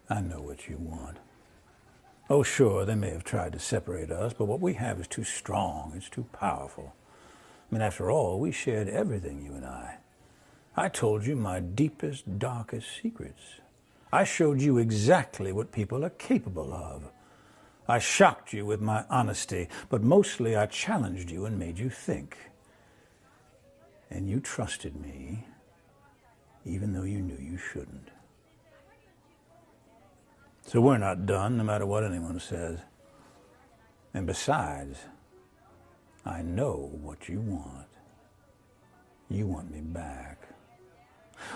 I know what you want. Oh, sure, they may have tried to separate us, but what we have is too strong, it's too powerful. I mean, after all, we shared everything, you and I. I told you my deepest, darkest secrets. I showed you exactly what people are capable of. I shocked you with my honesty, but mostly I challenged you and made you think. And you trusted me, even though you knew you shouldn't. So we're not done, no matter what anyone says. And besides, I know what you want. You want me back.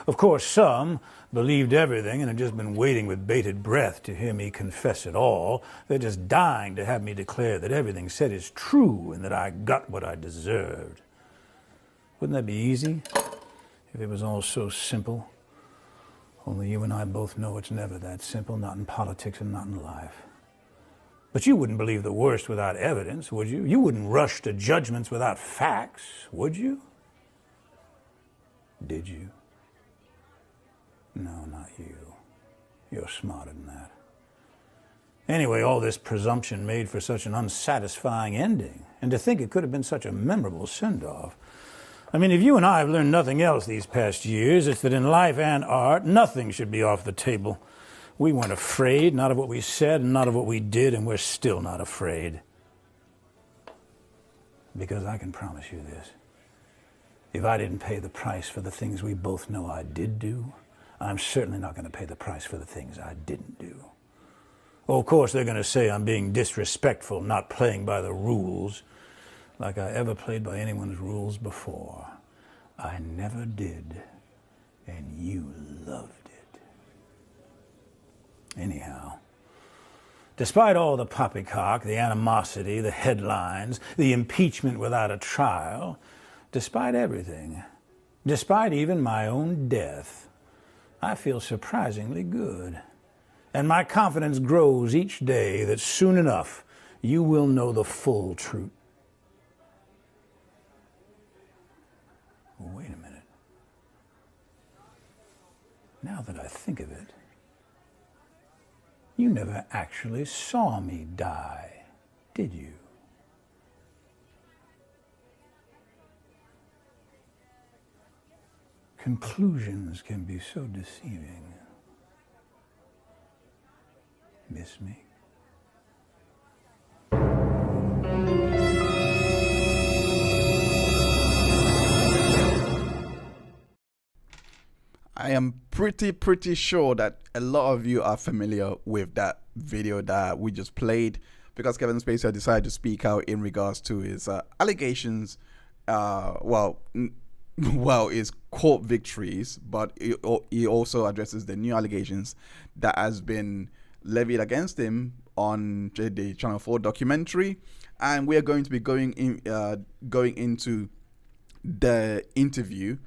Of course, some believed everything and had just been waiting with bated breath to hear me confess it all. They're just dying to have me declare that everything said is true and that I got what I deserved. Wouldn't that be easy if it was all so simple? Only you and I both know it's never that simple, not in politics and not in life. But you wouldn't believe the worst without evidence, would you? You wouldn't rush to judgments without facts, would you? Did you? No, not you. You're smarter than that. Anyway, all this presumption made for such an unsatisfying ending, and to think it could have been such a memorable send-off. I mean, if you and I have learned nothing else these past years, it's that in life and art, nothing should be off the table. We weren't afraid, not of what we said and not of what we did, and we're still not afraid. Because I can promise you this. If I didn't pay the price for the things we both know I did do, I'm certainly not going to pay the price for the things I didn't do. Oh, of course, they're going to say I'm being disrespectful, not playing by the rules, like I ever played by anyone's rules before. I never did, and you loved it. Anyhow, despite all the poppycock, the animosity, the headlines, the impeachment without a trial, despite everything, despite even my own death, I feel surprisingly good. And my confidence grows each day that soon enough you will know the full truth. Well, wait a minute. Now that I think of it, you never actually saw me die, did you? Conclusions can be so deceiving. Miss me? I am pretty sure that a lot of you are familiar with that video that we just played, because Kevin Spacey decided to speak out in regards to his allegations, his court victories, but he also addresses the new allegations that has been levied against him on the Channel 4 documentary. And we are going to be going into the interview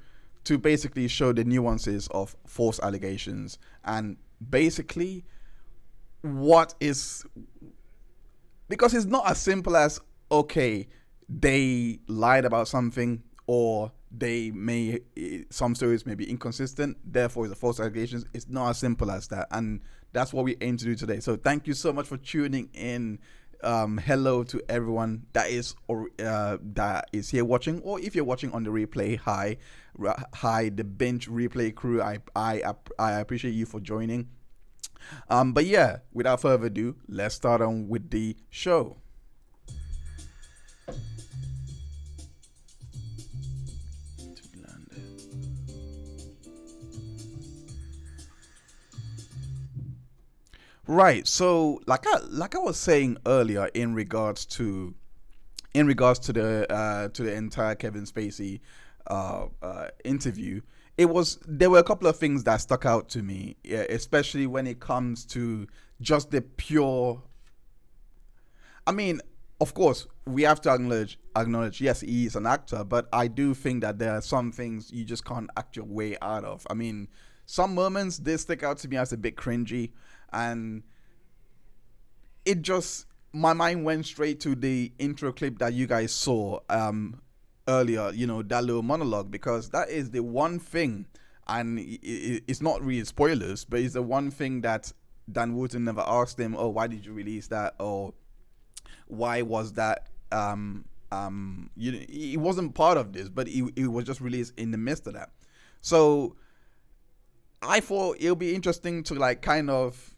to basically show the nuances of false allegations and basically what is, because it's not as simple as, okay, they lied about something, or some stories may be inconsistent, therefore it's a false allegations. It's not as simple as that, and that's what we aim to do today. So thank you so much for tuning in. Hello to everyone that is here watching, or if you're watching on the replay, hi, the Binge Replay crew. I appreciate you for joining. But yeah, without further ado, let's start on with the show. Right, so like I was saying earlier, in regards to the entire Kevin Spacey interview, there were a couple of things that stuck out to me, especially when it comes to just the pure. I mean, of course, we have to acknowledge, yes, he is an actor, but I do think that there are some things you just can't act your way out of. I mean, some moments did stick out to me as a bit cringy. And it just, my mind went straight to the intro clip that you guys saw earlier, that little monologue, because that is the one thing, and it's not really spoilers, but it's the one thing that Dan Wootton never asked him, "Oh, why did you release that?" Or why was that? He wasn't part of this, but he was just released in the midst of that. So I thought it'll be interesting to like kind of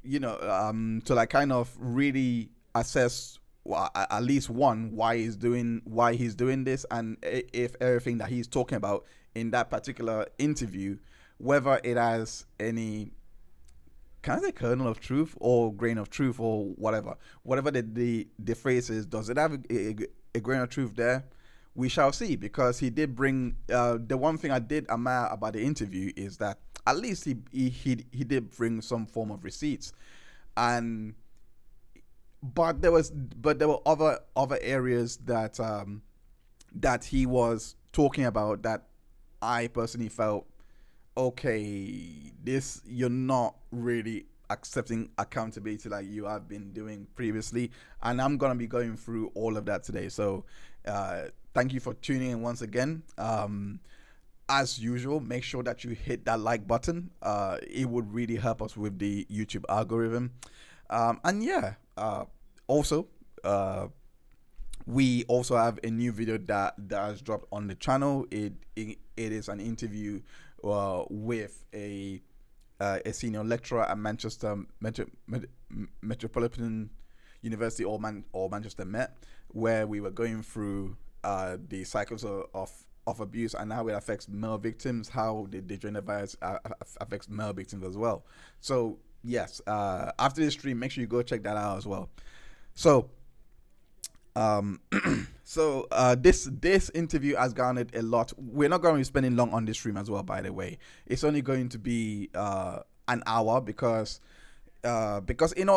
really assess, well, at least one, why he's doing this, and if everything that he's talking about in that particular interview, whether it has any, can I say, kernel of truth or grain of truth or whatever the phrase is. Does it have a grain of truth there? We shall see, because he did bring the one thing I did admire about the interview is that at least he did bring some form of receipts, and but there were other areas that that he was talking about that I personally felt, okay, this, you're not really accepting accountability like you have been doing previously, and I'm gonna be going through all of that today. So thank you for tuning in once again. As usual, make sure that you hit that like button. It would really help us with the YouTube algorithm. And yeah, also we also have a new video that has dropped on the channel. It is an interview with a senior lecturer at Manchester Metropolitan University, or Manchester Met, where we were going through the cycles of abuse and how it affects male victims, how the gender bias affects male victims as well. So yes, after this stream, make sure you go check that out as well. So this interview has garnered a lot. We're not going to be spending long on this stream as well, by the way. It's only going to be an hour, because in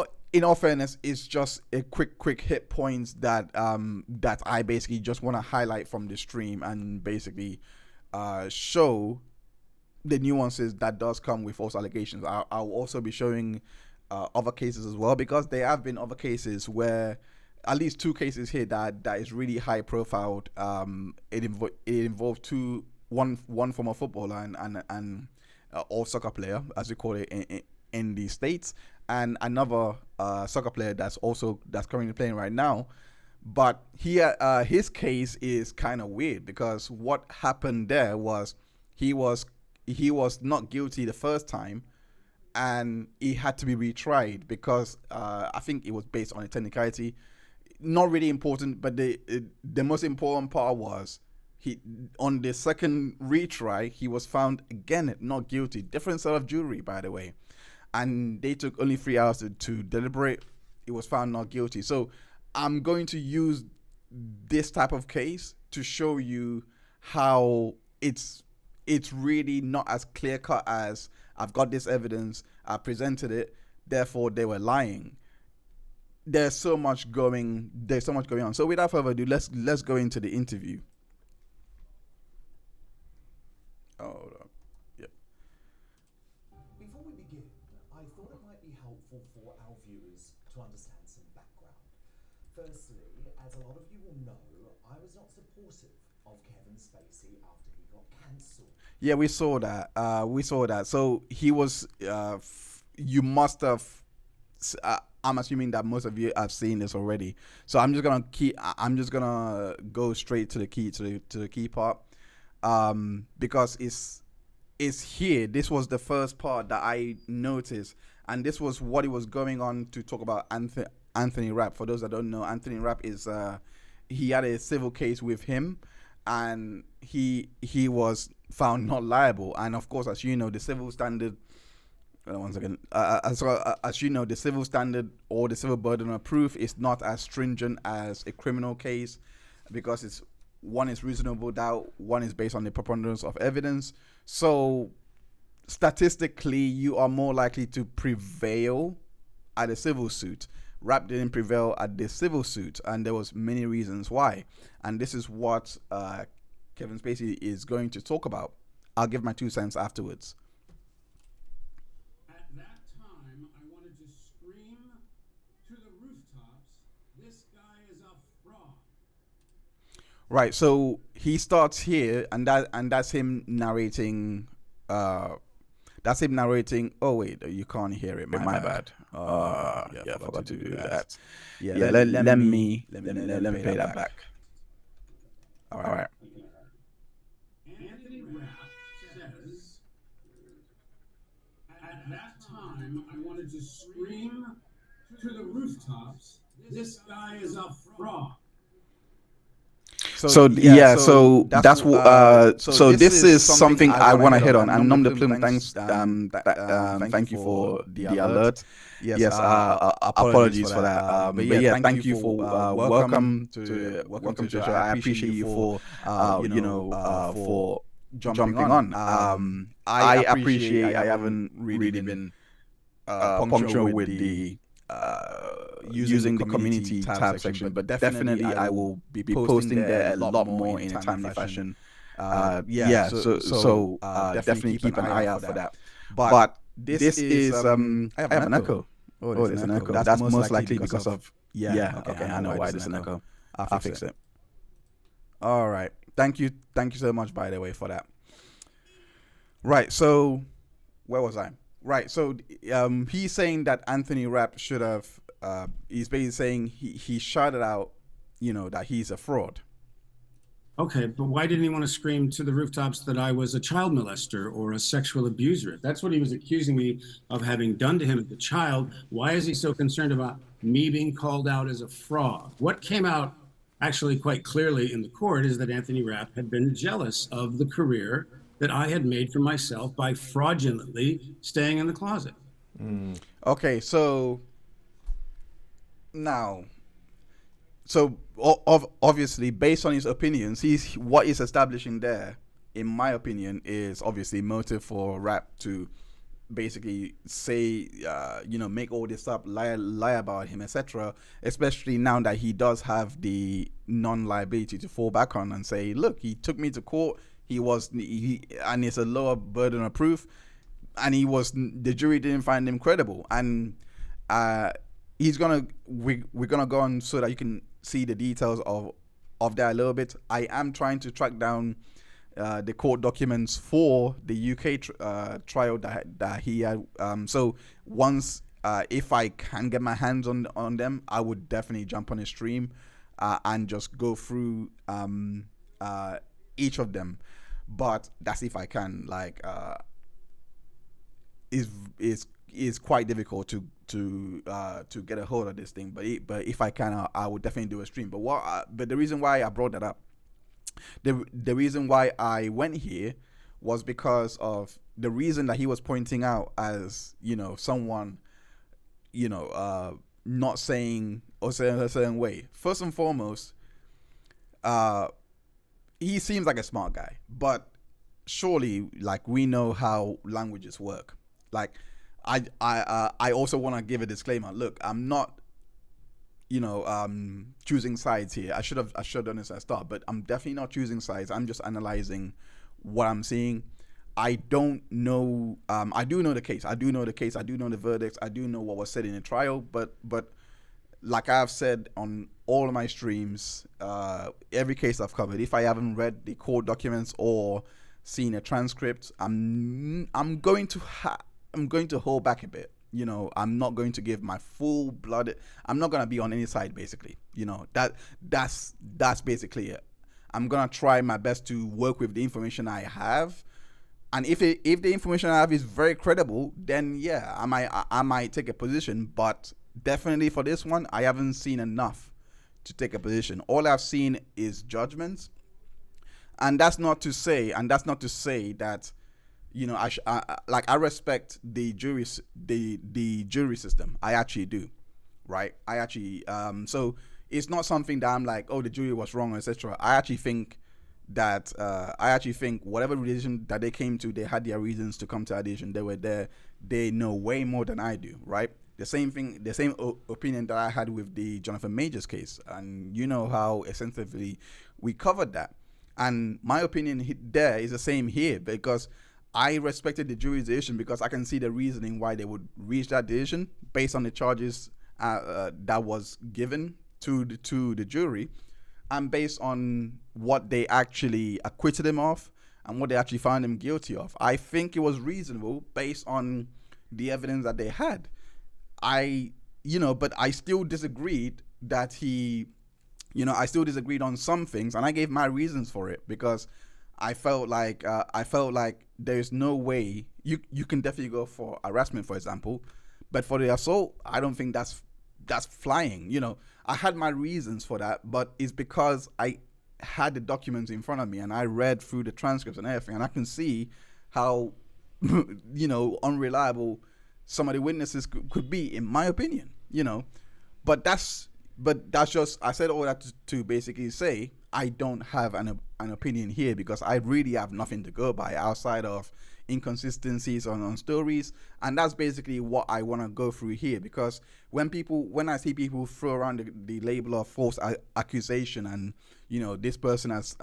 all fairness, it's just a quick hit points that that I basically just want to highlight from the stream, and basically show the nuances that does come with false allegations. I'll also be showing other cases as well, because there have been other cases where, at least two cases here that is really high profiled. It involved one former footballer and or soccer player, as we call it in the States, and another soccer player that's currently playing right now. But here, his case is kind of weird, because what happened there was he was not guilty the first time, and he had to be retried because I think it was based on a technicality. Not really important, but the most important part was, he, on the second retry, he was found again not guilty. Different set of jury, by the way, and they took only 3 hours to deliberate. He was found not guilty. So I'm going to use this type of case to show you how it's really not as clear cut as, I've got this evidence, I presented it, therefore they were lying. There's so much going on. So without further ado, let's go into the interview. Hold on. Yep. Before we begin, I thought it might be helpful for our viewers to understand some background. Firstly, as a lot of you will know, I was not supportive of Kevin Spacey after he got cancelled. Yeah, we saw that. So he was, you must have, I'm assuming that most of you have seen this already. So I'm just gonna go straight to the key part, because it's here. This was the first part that I noticed, and this was what he was going on to talk about Anthony Rapp. For those that don't know, Anthony Rapp is he had a civil case with him, and he was found not liable. And of course, as you know, the civil standard. Once again, as you know, the civil standard or the civil burden of proof is not as stringent as a criminal case, because one is reasonable doubt, one is based on the preponderance of evidence. So statistically, you are more likely to prevail at a civil suit. Rapp didn't prevail at the civil suit, and there was many reasons why. And this is what Kevin Spacey is going to talk about. I'll give my 2 cents afterwards. At that time, I wanted to scream to the rooftops, this guy is a fraud. Right, so he starts here, and that's him narrating That's him narrating. Oh wait, you can't hear it. My bad. Yeah, I forgot to do that. Yeah, let me play that back. All right. Anthony Rapp says, at that time, I wanted to scream to the rooftops, this guy is a fraud. So that's what. So this is something I want to hit on. And Nom the Plume, thanks. Thank you for the alert. Yes. Apologies for that. But yeah, thank you for welcome to the show. I appreciate you for for jumping on. I appreciate. I haven't really been punctual with the. Using the community tab section, but definitely I will be posting there a lot more in a timely fashion. So definitely keep an eye out for that. But this is I have an echo. Oh, there's an echo. That's most likely because of okay. I know why there's an echo. I'll fix it. All right. Thank you so much, by the way, for that. Right. So where was I? Right, so he's saying that Anthony Rapp should have. He's basically saying he shouted out, that he's a fraud. Okay, but why didn't he want to scream to the rooftops that I was a child molester or a sexual abuser? If that's what he was accusing me of having done to him as a child, why is he so concerned about me being called out as a fraud? What came out actually quite clearly in the court is that Anthony Rapp had been jealous of the career that I had made for myself by fraudulently staying in the closet. Okay, so now, obviously, based on his opinions, what he's establishing there, in my opinion, is obviously motive for Rapp to basically say, make all this up, lie about him, etc. Especially now that he does have the non-liability to fall back on and say, look, he took me to court. And it's a lower burden of proof, and the jury didn't find him credible, and we're gonna go on so that you can see the details of that a little bit. I am trying to track down the court documents for the UK trial that he had. So once if I can get my hands on them, I would definitely jump on his stream and just go through each of them. But that's if I can. Is quite difficult to get a hold of this thing. But if I can, I would definitely do a stream. But the reason why I brought that up, the reason why I went here was because of the reason that he was pointing out as someone not saying or saying a certain way. First and foremost, he seems like a smart guy, but surely, we know how languages work. I also want to give a disclaimer. Look, I'm not, choosing sides here. I should have done this at the start, but I'm definitely not choosing sides. I'm just analyzing what I'm seeing. I don't know. I do know the case. I do know the verdicts. I do know what was said in the trial. But like I've said on all of my streams, every case I've covered, if I haven't read the court documents or seen a transcript, I'm going to hold back a bit. I'm not going to give my full blood. I'm not going to be on any side, basically. That's basically it. I'm going to try my best to work with the information I have. And if the information I have is very credible, then yeah, I might take a position. But definitely for this one, I haven't seen enough to take a position. All I've seen is judgments, and that's not to say that I respect the jury system. I actually do, right? I actually so it's not something that I'm like, oh, the jury was wrong, etc. I actually think whatever decision that they came to, they had their reasons to come to that decision. They were there. They know way more than I do, right? The same opinion that I had with the Jonathan Majors case, and how extensively we covered that. And my opinion there is the same here, because I respected the jury's decision because I can see the reasoning why they would reach that decision based on the charges that was given to the jury, and based on what they actually acquitted him of, and what they actually found him guilty of. I think it was reasonable based on the evidence that they had. But I still disagreed that I still disagreed on some things, and I gave my reasons for it, because I felt like there's no way you can definitely go for harassment, for example, but for the assault, I don't think that's flying. I had my reasons for that, but it's because I had the documents in front of me and I read through the transcripts and everything, and I can see how unreliable some of the witnesses could be, in my opinion. But that's just, I said all that to basically say I don't have an opinion here, because I really have nothing to go by outside of inconsistencies on stories, and that's basically what I want to go through here. Because when I see people throw around the label of false accusation, and this person has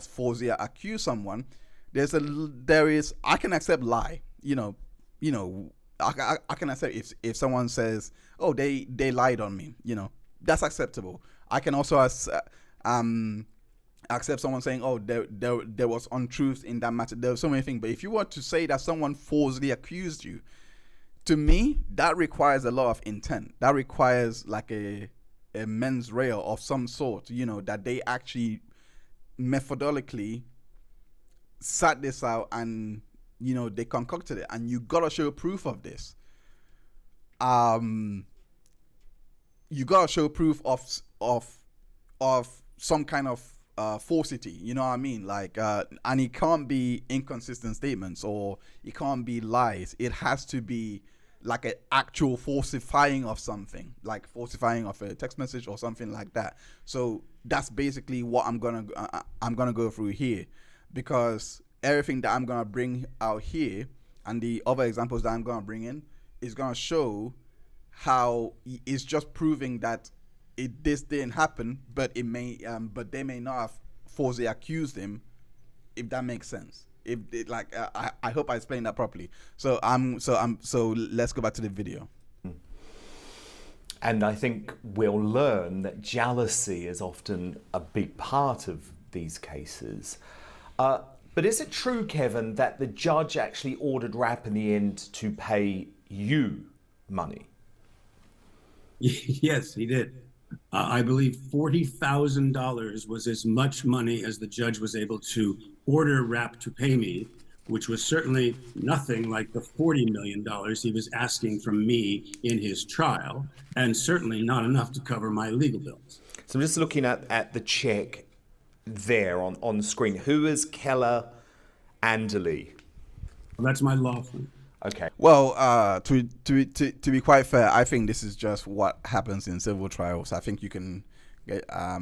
falsely accused someone, I can accept lie. I can accept if someone says, oh, they lied on me, that's acceptable. I can also accept someone saying, oh, there was untruth in that matter. There were so many things. But if you were to say that someone falsely accused you, to me, that requires a lot of intent. That requires like a mens rea of some sort, that they actually methodically sat this out and, they concocted it. And you got to show proof of this. You got to show proof of some kind of falsity, you know what I mean? Like, and it can't be inconsistent statements, or it can't be lies. It has to be like an actual falsifying of something, like falsifying of a text message or something like that. So that's basically what I'm gonna go through here, because everything that I'm gonna bring out here and the other examples that I'm gonna bring in is gonna show how it's just proving that this didn't happen, but they may not have falsely accused him, if that makes sense. I hope I explained that properly. So let's go back to the video. And I think we'll learn that jealousy is often a big part of these cases. But is it true, Kevin, that the judge actually ordered Rapp in the end to pay you money? Yes, he did. I believe $40,000 was as much money as the judge was able to order Rapp to pay me, which was certainly nothing like the $40 million he was asking from me in his trial, and certainly not enough to cover my legal bills. So I'm just looking at the check there on the screen. Who is Keller Anderley? Well, that's my law firm. Okay. Well, to be quite fair, I think this is just what happens in civil trials. I think you can get, I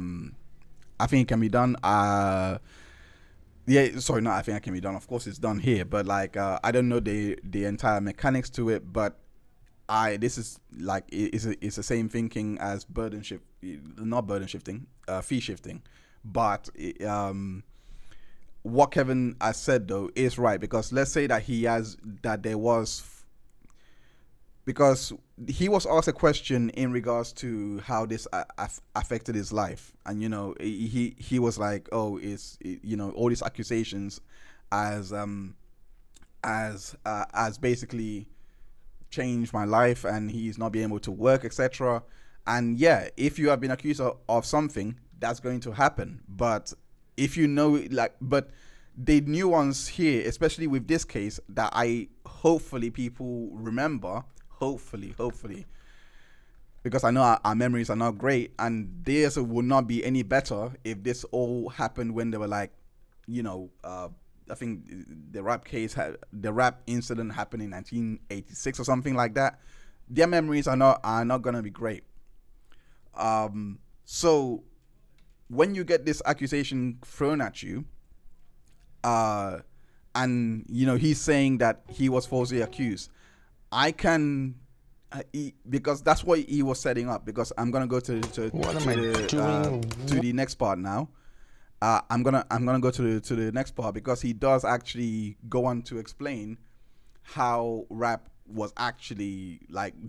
think it can be done. I think it can be done. Of course, it's done here, but I don't know the entire mechanics to it. But this is it's the same thinking as fee shifting, but what Kevin has said though is right, because let's say that because he was asked a question in regards to how this affected his life, and he was like, oh, it's all these accusations as basically changed my life, and he's not being able to work, etc. And yeah, if you have been accused of something, that's going to happen. But if but the nuance here, especially with this case, that hopefully people remember, hopefully, because I know our memories are not great, and theirs would not be any better if this all happened when they were I think the Rapp incident happened in 1986 or something like that. Their memories are not gonna be great. So when you get this accusation thrown at you, and he's saying that he was falsely accused, I can, because that's what he was setting up. Because I'm gonna go to the next part now. I'm gonna go to the next part, because he does actually go on to explain how Rapp was actually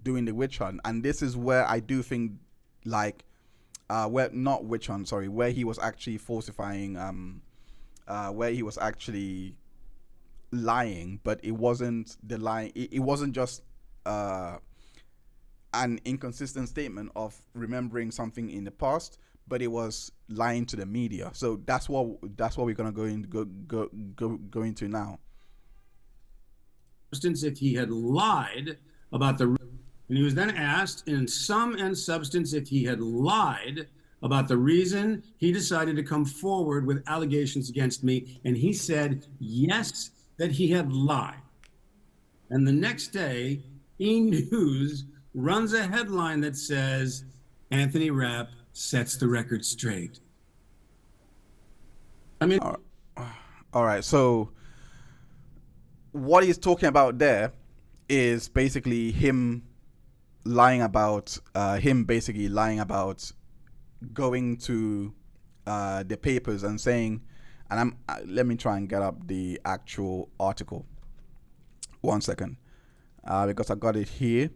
doing the witch hunt, and this is where I do think where he was actually falsifying where he was actually lying, but it wasn't the lie. It wasn't just an inconsistent statement of remembering something in the past, but it was lying to the media. So that's what we're gonna go into now. Substance, if he had lied about the, and he was then asked in sum and substance if he had lied about the reason he decided to come forward with allegations against me, and he said yes, that he had lied. And the next day, E! News runs a headline that says, Anthony Rapp sets the record straight. I mean, all right. So what he's talking about there is basically him lying about going to the papers and saying, and let me try and get up the actual article. 1 second, because I got it here.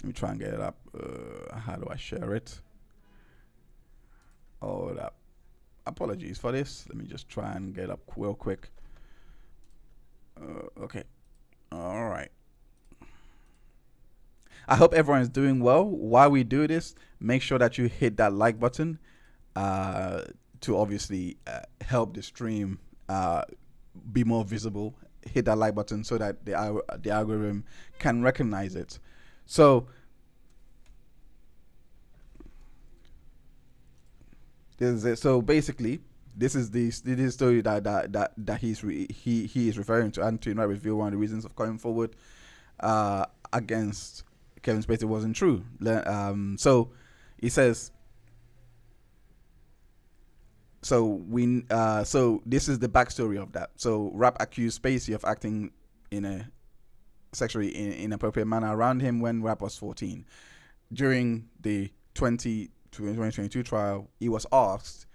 Let me try and get it up. How do I share it? Hold up. Apologies for this. Let me just try and get it up real quick. Okay. All right. I hope everyone is doing well. While we do this, make sure that you hit that like button to obviously help the stream be more visible. Hit that like button so that the algorithm can recognize it. So this is it. So basically, this is the story that he is referring to. Anthony Rapp revealed one of the reasons of coming forward against Kevin Spacey wasn't true. So he says. So this is the backstory of that. So Rapp accused Spacey of acting in a sexually inappropriate manner around him when Rapp was 14. During the 2022 trial, he was asked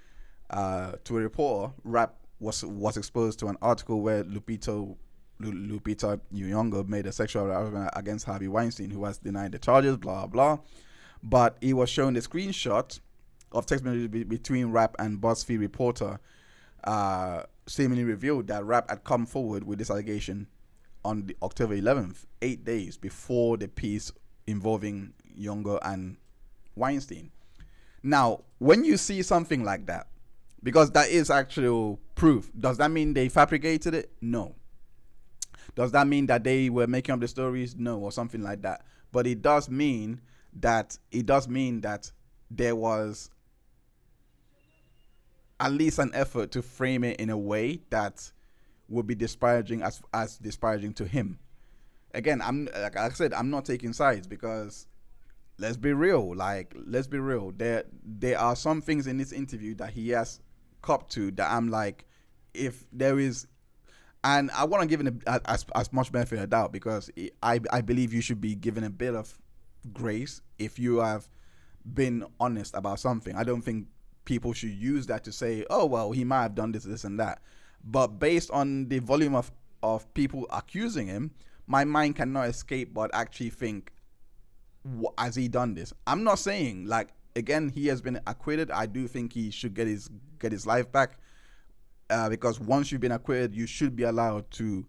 to a reporter. Rapp was exposed to an article where Lupita Nyong'o made a sexual harassment against Harvey Weinstein, who has denied the charges, blah blah. But he was shown a screenshot of text messages between Rapp and BuzzFeed reporter, seemingly revealed that Rapp had come forward with this allegation on the October 11th, 8 days before the piece involving Nyong'o and Weinstein. Now, when you see something like that, because that is actual proof, does that mean they fabricated it? No. Does that mean that they were making up the stories? No, or something like that. But it does mean that there was at least an effort to frame it in a way that would be disparaging as disparaging to him. Again, like I said, I'm not taking sides because let's be real. There are some things in this interview that he has copped to that I'm like, if there is, and I want to give him as much benefit of the doubt, because I believe you should be given a bit of grace if you have been honest about something. I don't think people should use that to say, oh well, he might have done this and that. But based on the volume of people accusing him, my mind cannot escape but actually think, has he done this? I'm not saying, like, again, he has been acquitted. I do think he should get his life back, because once you've been acquitted, you should be allowed to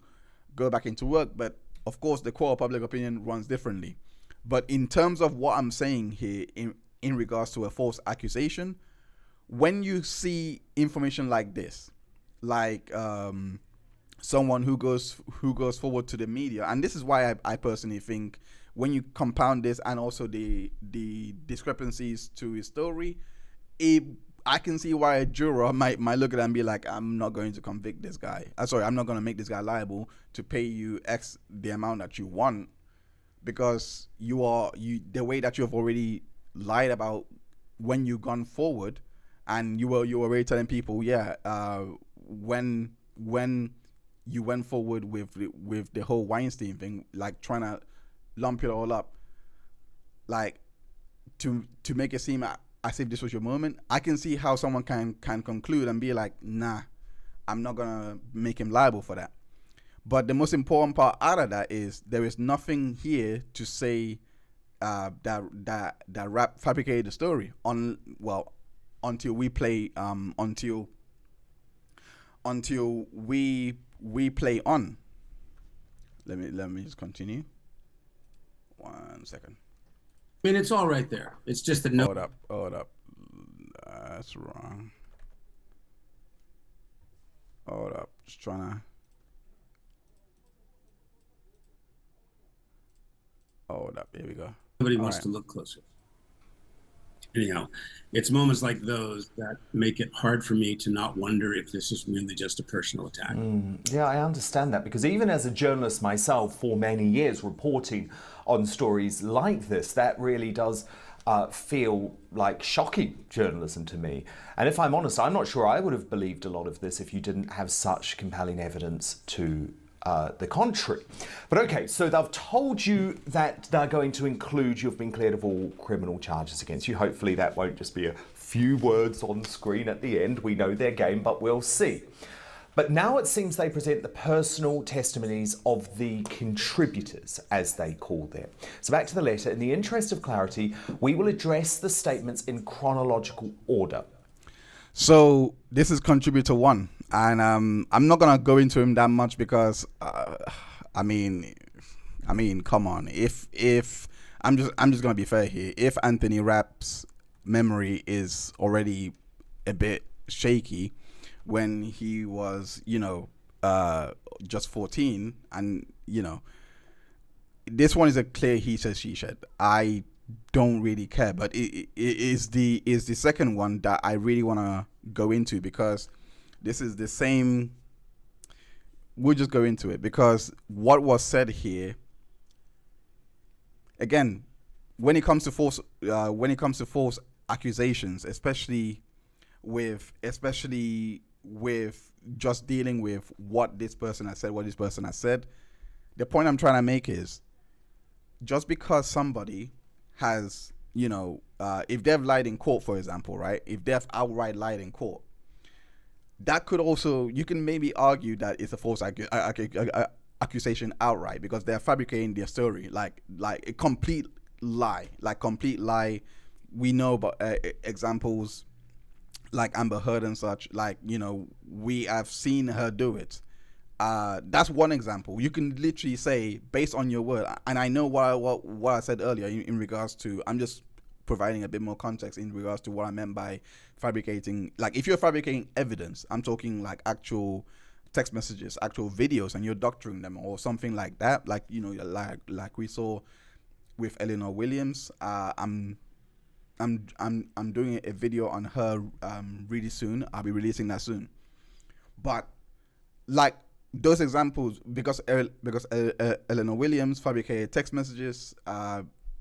go back into work. But of course, the court of public opinion runs differently. But in terms of what I'm saying here in regards to a false accusation, when you see information like this, like someone who goes forward to the media, and this is why I personally think when you compound this and also the discrepancies to his story, I can see why a juror might look at it and be like, I'm not going to convict this guy. I'm not going to make this guy liable to pay you X the amount that you want, because the way that you have already lied about when you've gone forward, and you were already telling people, when you went forward with the whole Weinstein thing, like trying to lump it all up, like to make it seem as if this was your moment. I can see how someone can conclude and be like, nah, I'm not gonna make him liable for that. But the most important part out of that is there is nothing here to say that Rapp fabricated the story until we play until until we play on. Let me just continue. 1 second. I mean, it's all right there. It's just that no. Hold up. That's wrong. Hold up. Just trying to. Hold up. Here we go. Nobody wants to look closer. Anyhow, it's moments like those that make it hard for me to not wonder if this is really just a personal attack. Yeah, I understand that, because even as a journalist myself for many years reporting on stories like this, that really does feel like shocking journalism to me. And if I'm honest, I'm not sure I would have believed a lot of this if you didn't have such compelling evidence to the contrary. But okay, so they've told you that they're going to include you've been cleared of all criminal charges against you. Hopefully that won't just be a few words on screen at the end. We know their game, but we'll see. But now it seems they present the personal testimonies of the contributors, as they call them. So back to the letter. In the interest of clarity, we will address the statements in chronological order. So this is contributor 1, and I'm not gonna go into him that much because I mean, come on. If I'm just gonna be fair here. If Anthony Rapp's memory is already a bit shaky when he was, just 14, and this one is a clear he said she said. I don't really care, but it is the second one that I really want to go into, because this is the same. We'll just go into it, because what was said here, again, when it comes to false accusations, especially with just dealing with what this person has said, the point I'm trying to make is, just because somebody has, if they've lied in court, for example, right? If they've outright lied in court, that could also, you can maybe argue that it's a false accusation outright, because they're fabricating their story, like a complete lie. We know about examples like Amber Heard and such. We have seen her do it. That's one example. You can literally say, based on your word, and I know what I said earlier in regards to, I'm just providing a bit more context in regards to what I meant by fabricating. Like, if you're fabricating evidence, I'm talking like actual text messages, actual videos, and you're doctoring them or something like that. Like we saw with Eleanor Williams. I'm doing a video on her really soon. I'll be releasing that soon. But like those examples, because Eleanor Williams fabricated text messages,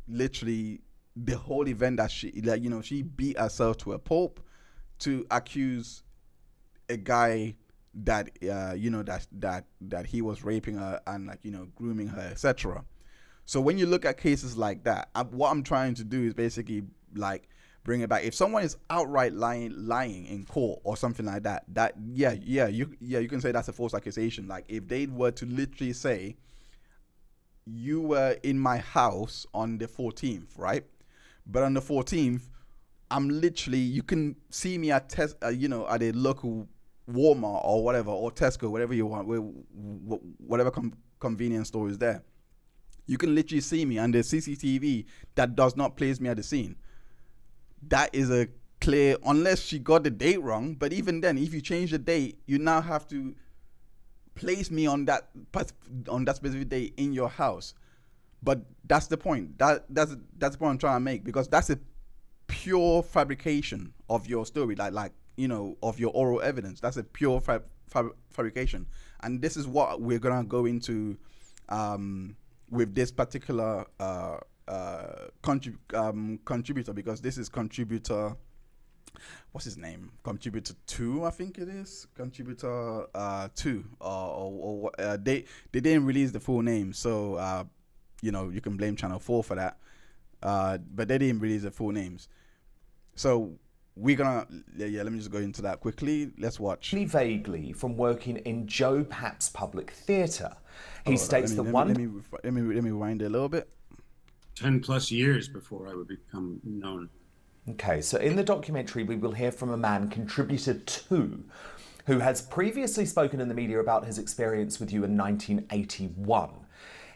literally the whole event that she beat herself to a pulp to accuse a guy that that he was raping her and grooming her, etc. So when you look at cases like that, what I'm trying to do is basically bring it back. If someone is outright lying in court or something like that, you can say that's a false accusation. Like, if they were to literally say, you were in my house on the 14th, right? But on the 14th, I'm literally, you can see me at at a local Walmart or whatever, or Tesco, whatever you want, whatever convenience store is there. You can literally see me, and there's CCTV that does not place me at the scene. That is a clear, unless she got the date wrong. But even then, if you change the date, you now have to place me on that specific day in your house. But that's the point. That's the point I'm trying to make, because that's a pure fabrication of your story, of your oral evidence. That's a pure fabrication, and this is what we're gonna go into with this particular contributor, because this is contributor, what's his name? Contributor 2, I think it is. Contributor 2, or they didn't release the full name, so you can blame Channel 4 for that. But they didn't release the full names. So we're gonna, let me just go into that quickly. Let's watch. Vaguely from working in Joe Papp's public theatre. He states that one... Let me rewind it a little bit. 10 plus years before I would become known. Okay, so in the documentary, we will hear from a man, contributor 2, who has previously spoken in the media about his experience with you in 1981.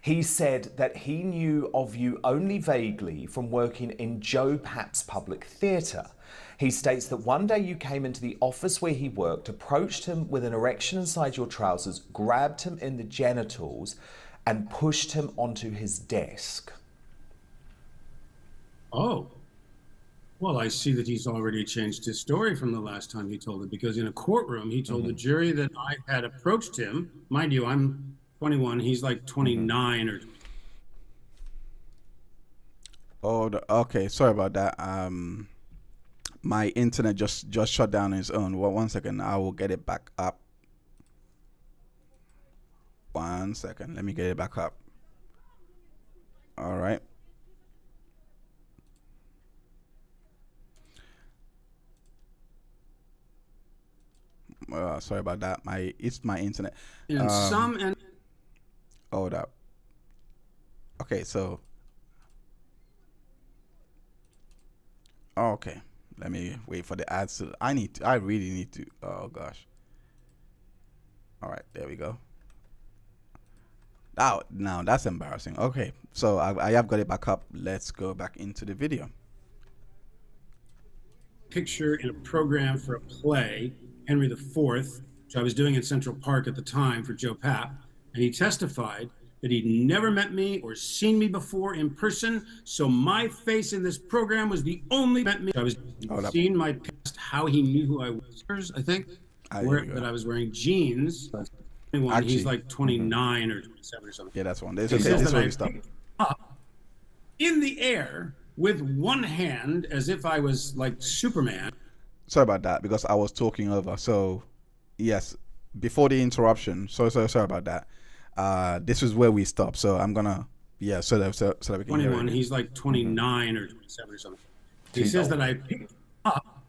He said that he knew of you only vaguely from working in Joe Papp's public theatre. He states that one day you came into the office where he worked, approached him with an erection inside your trousers, grabbed him in the genitals, and pushed him onto his desk. Oh. Well, I see that he's already changed his story from the last time he told it, because in a courtroom, he told the jury that I had approached him. Mind you, I'm 21, he's like 29 or... Oh, okay. Sorry about that. My internet just shut down on its own. Well, 1 second. I will get it back up. 1 second. Let me get it back up. All right. Sorry about that. It's my internet. Hold up. Okay, so. Okay, let me wait for the ads. I really need to. Oh gosh. All right, there we go. Now that's embarrassing. Okay, so I have got it back up. Let's go back into the video. Picture in a program for a play, Henry IV, which I was doing in Central Park at the time for Joe Papp, and he testified that he'd never met me or seen me before in person, so my face in this program was the only met me. I was seeing my past, how he knew who I was, I think, that I was wearing jeans. 21, actually, he's like 29 or 27 or something. Yeah, that's one. This is where we stop. Up in the air with one hand as if I was like Superman. Sorry about that, because I was talking over. So, yes, before the interruption, sorry about that. This is where we stop. So I'm gonna, so that we can 21. He's like 29 or 27 or something. He says that I picked up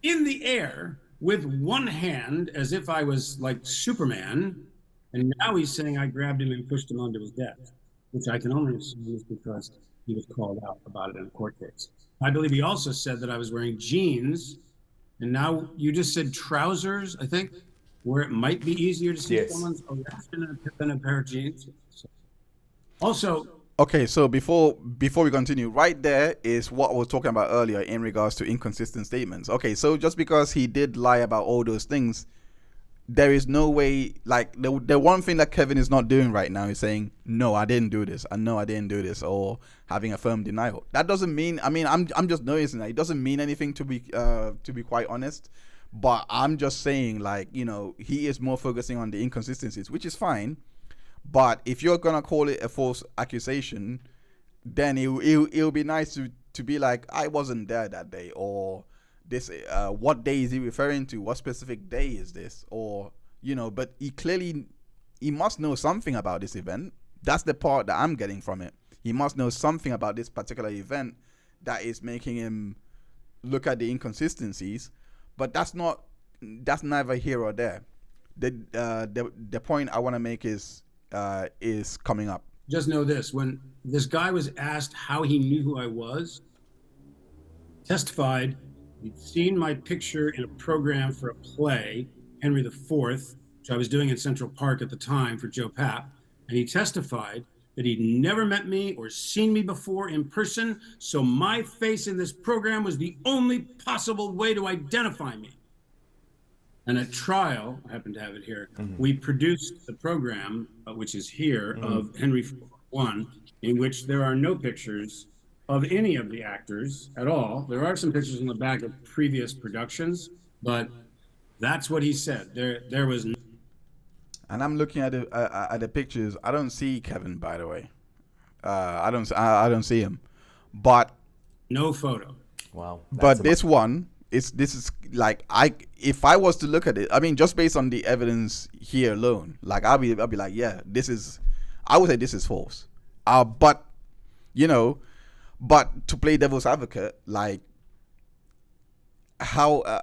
in the air with one hand as if I was like Superman, and now he's saying I grabbed him and pushed him onto his desk, which I can only assume is because he was called out about it in a court case. I believe he also said that I was wearing jeans, and now you just said trousers, I think, where it might be easier to see someone's erection than a pair of jeans. Also, okay, so before we continue, right there is what I was talking about earlier in regards to inconsistent statements. Okay, so just because he did lie about all those things, there is no way, like, the one thing that Kevin is not doing right now is saying, no, I didn't do this, and no, I didn't do this, or having a firm denial. That doesn't mean, I'm just noticing that it doesn't mean anything, to be quite honest. But I'm just saying, like, he is more focusing on the inconsistencies, which is fine. But if you're gonna call it a false accusation, then it'll be nice to be like, I wasn't there that day, or this. What day is he referring to? What specific day is this? Or but he must know something about this event. That's the part that I'm getting from it. He must know something about this particular event that is making him look at the inconsistencies. But that's neither here or there. The point I want to make is coming up. Just know this: when this guy was asked how he knew who I was, testified he'd seen my picture in a program for a play, Henry IV, which I was doing in Central Park at the time for Joe Papp, and he testified that he'd never met me or seen me before in person, so my face in this program was the only possible way to identify me. And at trial, I happen to have it here, we produced the program, which is here, of Henry I, in which there are no pictures of any of the actors at all. There are some pictures in the back of previous productions, but that's what he said. There was no. And I'm looking at the pictures. I don't see Kevin, by the way. I don't see him. But no photo. Wow. But this one this is like, if I was to look at it, just based on the evidence here alone, like I'll be like, yeah, I would say this is false. But to play devil's advocate, like, how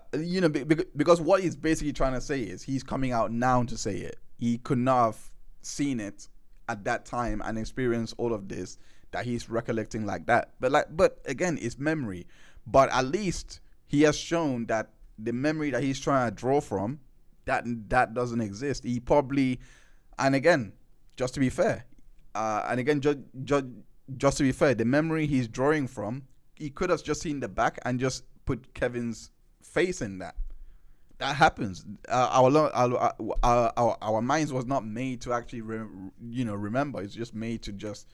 because what he's basically trying to say is he's coming out now to say it. He could not have seen it at that time and experienced all of this that he's recollecting like that. But again, it's memory. But at least he has shown that the memory that he's trying to draw from That doesn't exist. He probably, and again, just to be fair, just to be fair, the memory he's drawing from, he could have just seen the back and just put Kevin's face in that. That happens. Our minds was not made to actually remember. It's just made to just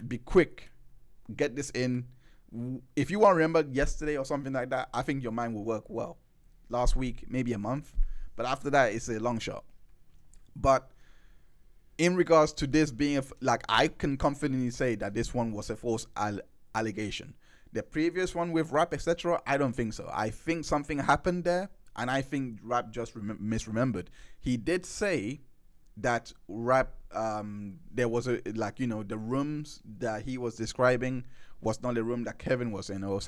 be quick, get this in. If you want to remember yesterday or something like that, I think your mind will work well. Last week, maybe a month, but after that, it's a long shot. But in regards to this being I can confidently say that this one was a false allegation. The previous one with Rapp, etc., I don't think so. I think something happened there, and I think Rapp just misremembered. He did say that Rapp, there was the rooms that he was describing was not the room that Kevin was in, or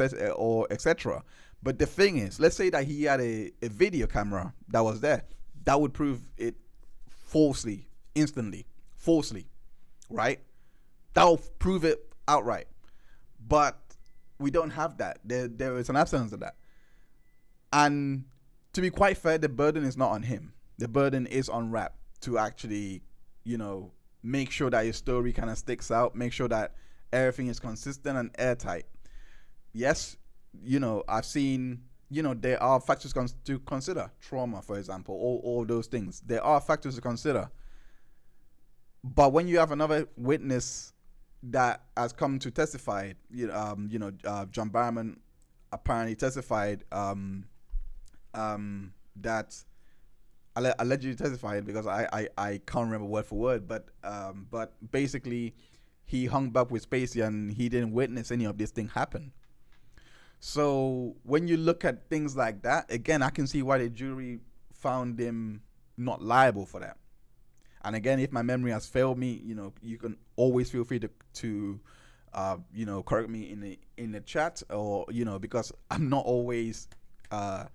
etc. But the thing is, let's say that he had a video camera that was there, that would prove it instantly, right? That will prove it outright. But we don't have that. There is an absence of that. And to be quite fair, the burden is not on him. The burden is on Rapp to actually, make sure that his story kind of sticks out, make sure that everything is consistent and airtight. Yes, I've seen, there are factors to consider. Trauma, for example, all those things. There are factors to consider. But when you have another witness that has come to testify, John Barrowman apparently testified that allegedly testified, because I can't remember word for word, but basically he hung back with Spacey and he didn't witness any of this thing happen. So when you look at things like that, again, I can see why the jury found him not liable for that. And again, if my memory has failed me, you can always feel free to correct me in the chat, or because I'm not always that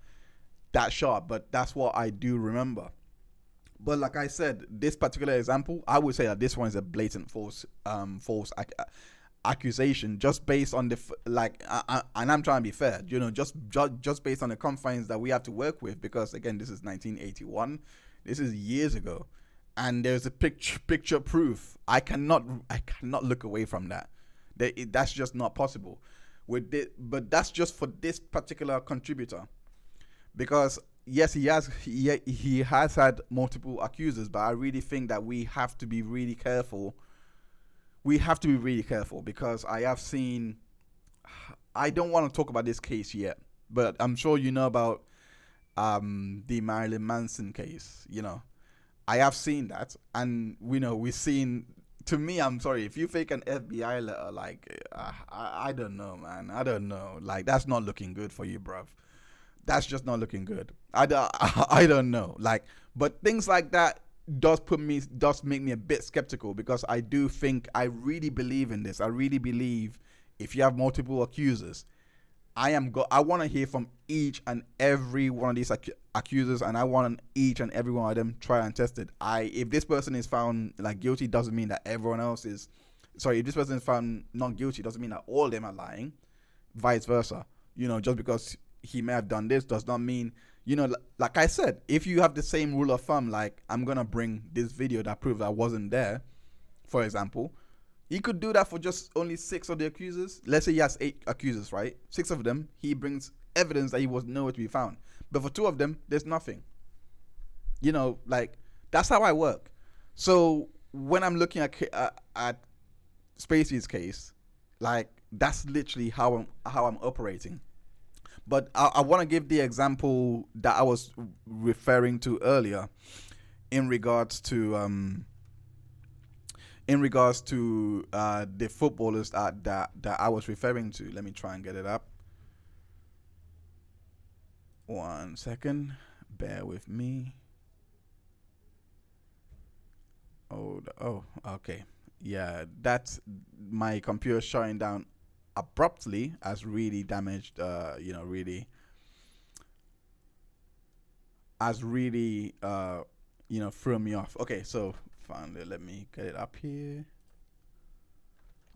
sharp, but that's what I do remember. But like I said, this particular example, I would say that this one is a blatant false accusation, just based on the and I'm trying to be fair, just based on the confines that we have to work with, because again, this is 1981, this is years ago, and there's a picture proof. I cannot look away from that. That's just not possible but that's just for this particular contributor, because yes, he has had multiple accusers, but I really think that we have to be really careful. Because I have seen, I don't want to talk about this case yet, but I'm sure you know about the Marilyn Manson case. I have seen that, and we've seen. To me, I'm sorry, if you fake an FBI letter, I don't know, man. I don't know. That's not looking good for you, bruv. That's just not looking good. I don't know. But things like that does make me a bit skeptical, because I do think, I really believe in this. I really believe if you have multiple accusers, I want to hear from each and every one of these accusers, and I want each and every one of them try and test it. If this person is found guilty, doesn't mean that everyone else is. Sorry, if this person is found not guilty, doesn't mean that all of them are lying. Vice versa. Just because he may have done this does not mean, like I said, if you have the same rule of thumb, I'm gonna bring this video that proves I wasn't there, for example. He could do that for just only 6 of the accusers. Let's say he has 8 accusers, right? 6 of them, he brings evidence that he was nowhere to be found. But for 2 of them, there's nothing. That's how I work. So when I'm looking at Spacey's case, that's literally how I'm operating. But I want to give the example that I was referring to earlier in regards to the footballers that I was referring to. Let me try and get it up. 1 second. Bear with me. Oh, okay. Yeah, that's my computer shutting down abruptly has really damaged, thrown me off. Okay, so finally, let me get it up here.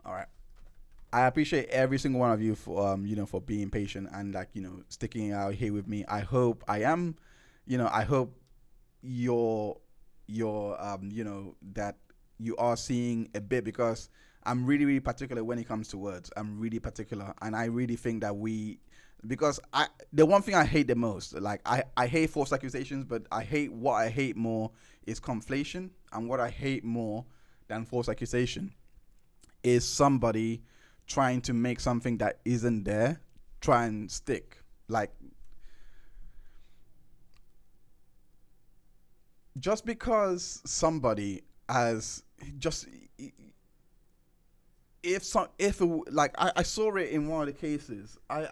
All right. I appreciate every single one of you for for being patient and sticking out here with me. I hope I am I hope you're that you are seeing a bit, because I'm really, really particular when it comes to words. I'm really particular, and I really think that because the one thing I hate the most, like I hate false accusations, but what I hate more is conflation, and what I hate more than false accusation is somebody trying to make something that isn't there try and stick. Like, just because somebody has just, I saw it in one of the cases. I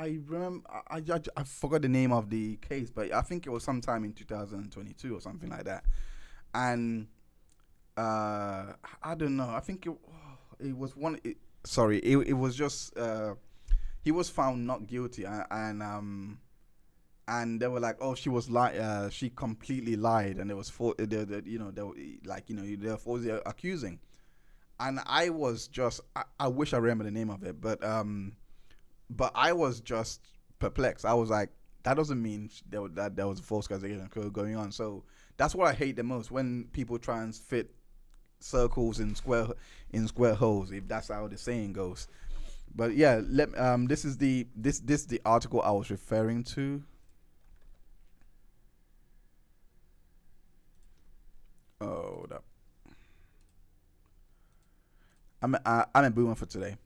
remember, I forgot the name of the case, but I think it was sometime in 2022 or something like that. And I don't know. I think it was one. It was just he was found not guilty, and they were like, oh, she completely lied, and there was they're falsely accusing. And I was just, I wish I remember the name of it, but I was just perplexed. I was like, that doesn't mean that there was a false accusation going on. So that's what I hate the most, when people try and fit circles in square holes, if that's how the saying goes. But yeah, this is the article I was referring to. Oh, that. I'm a boomer for today.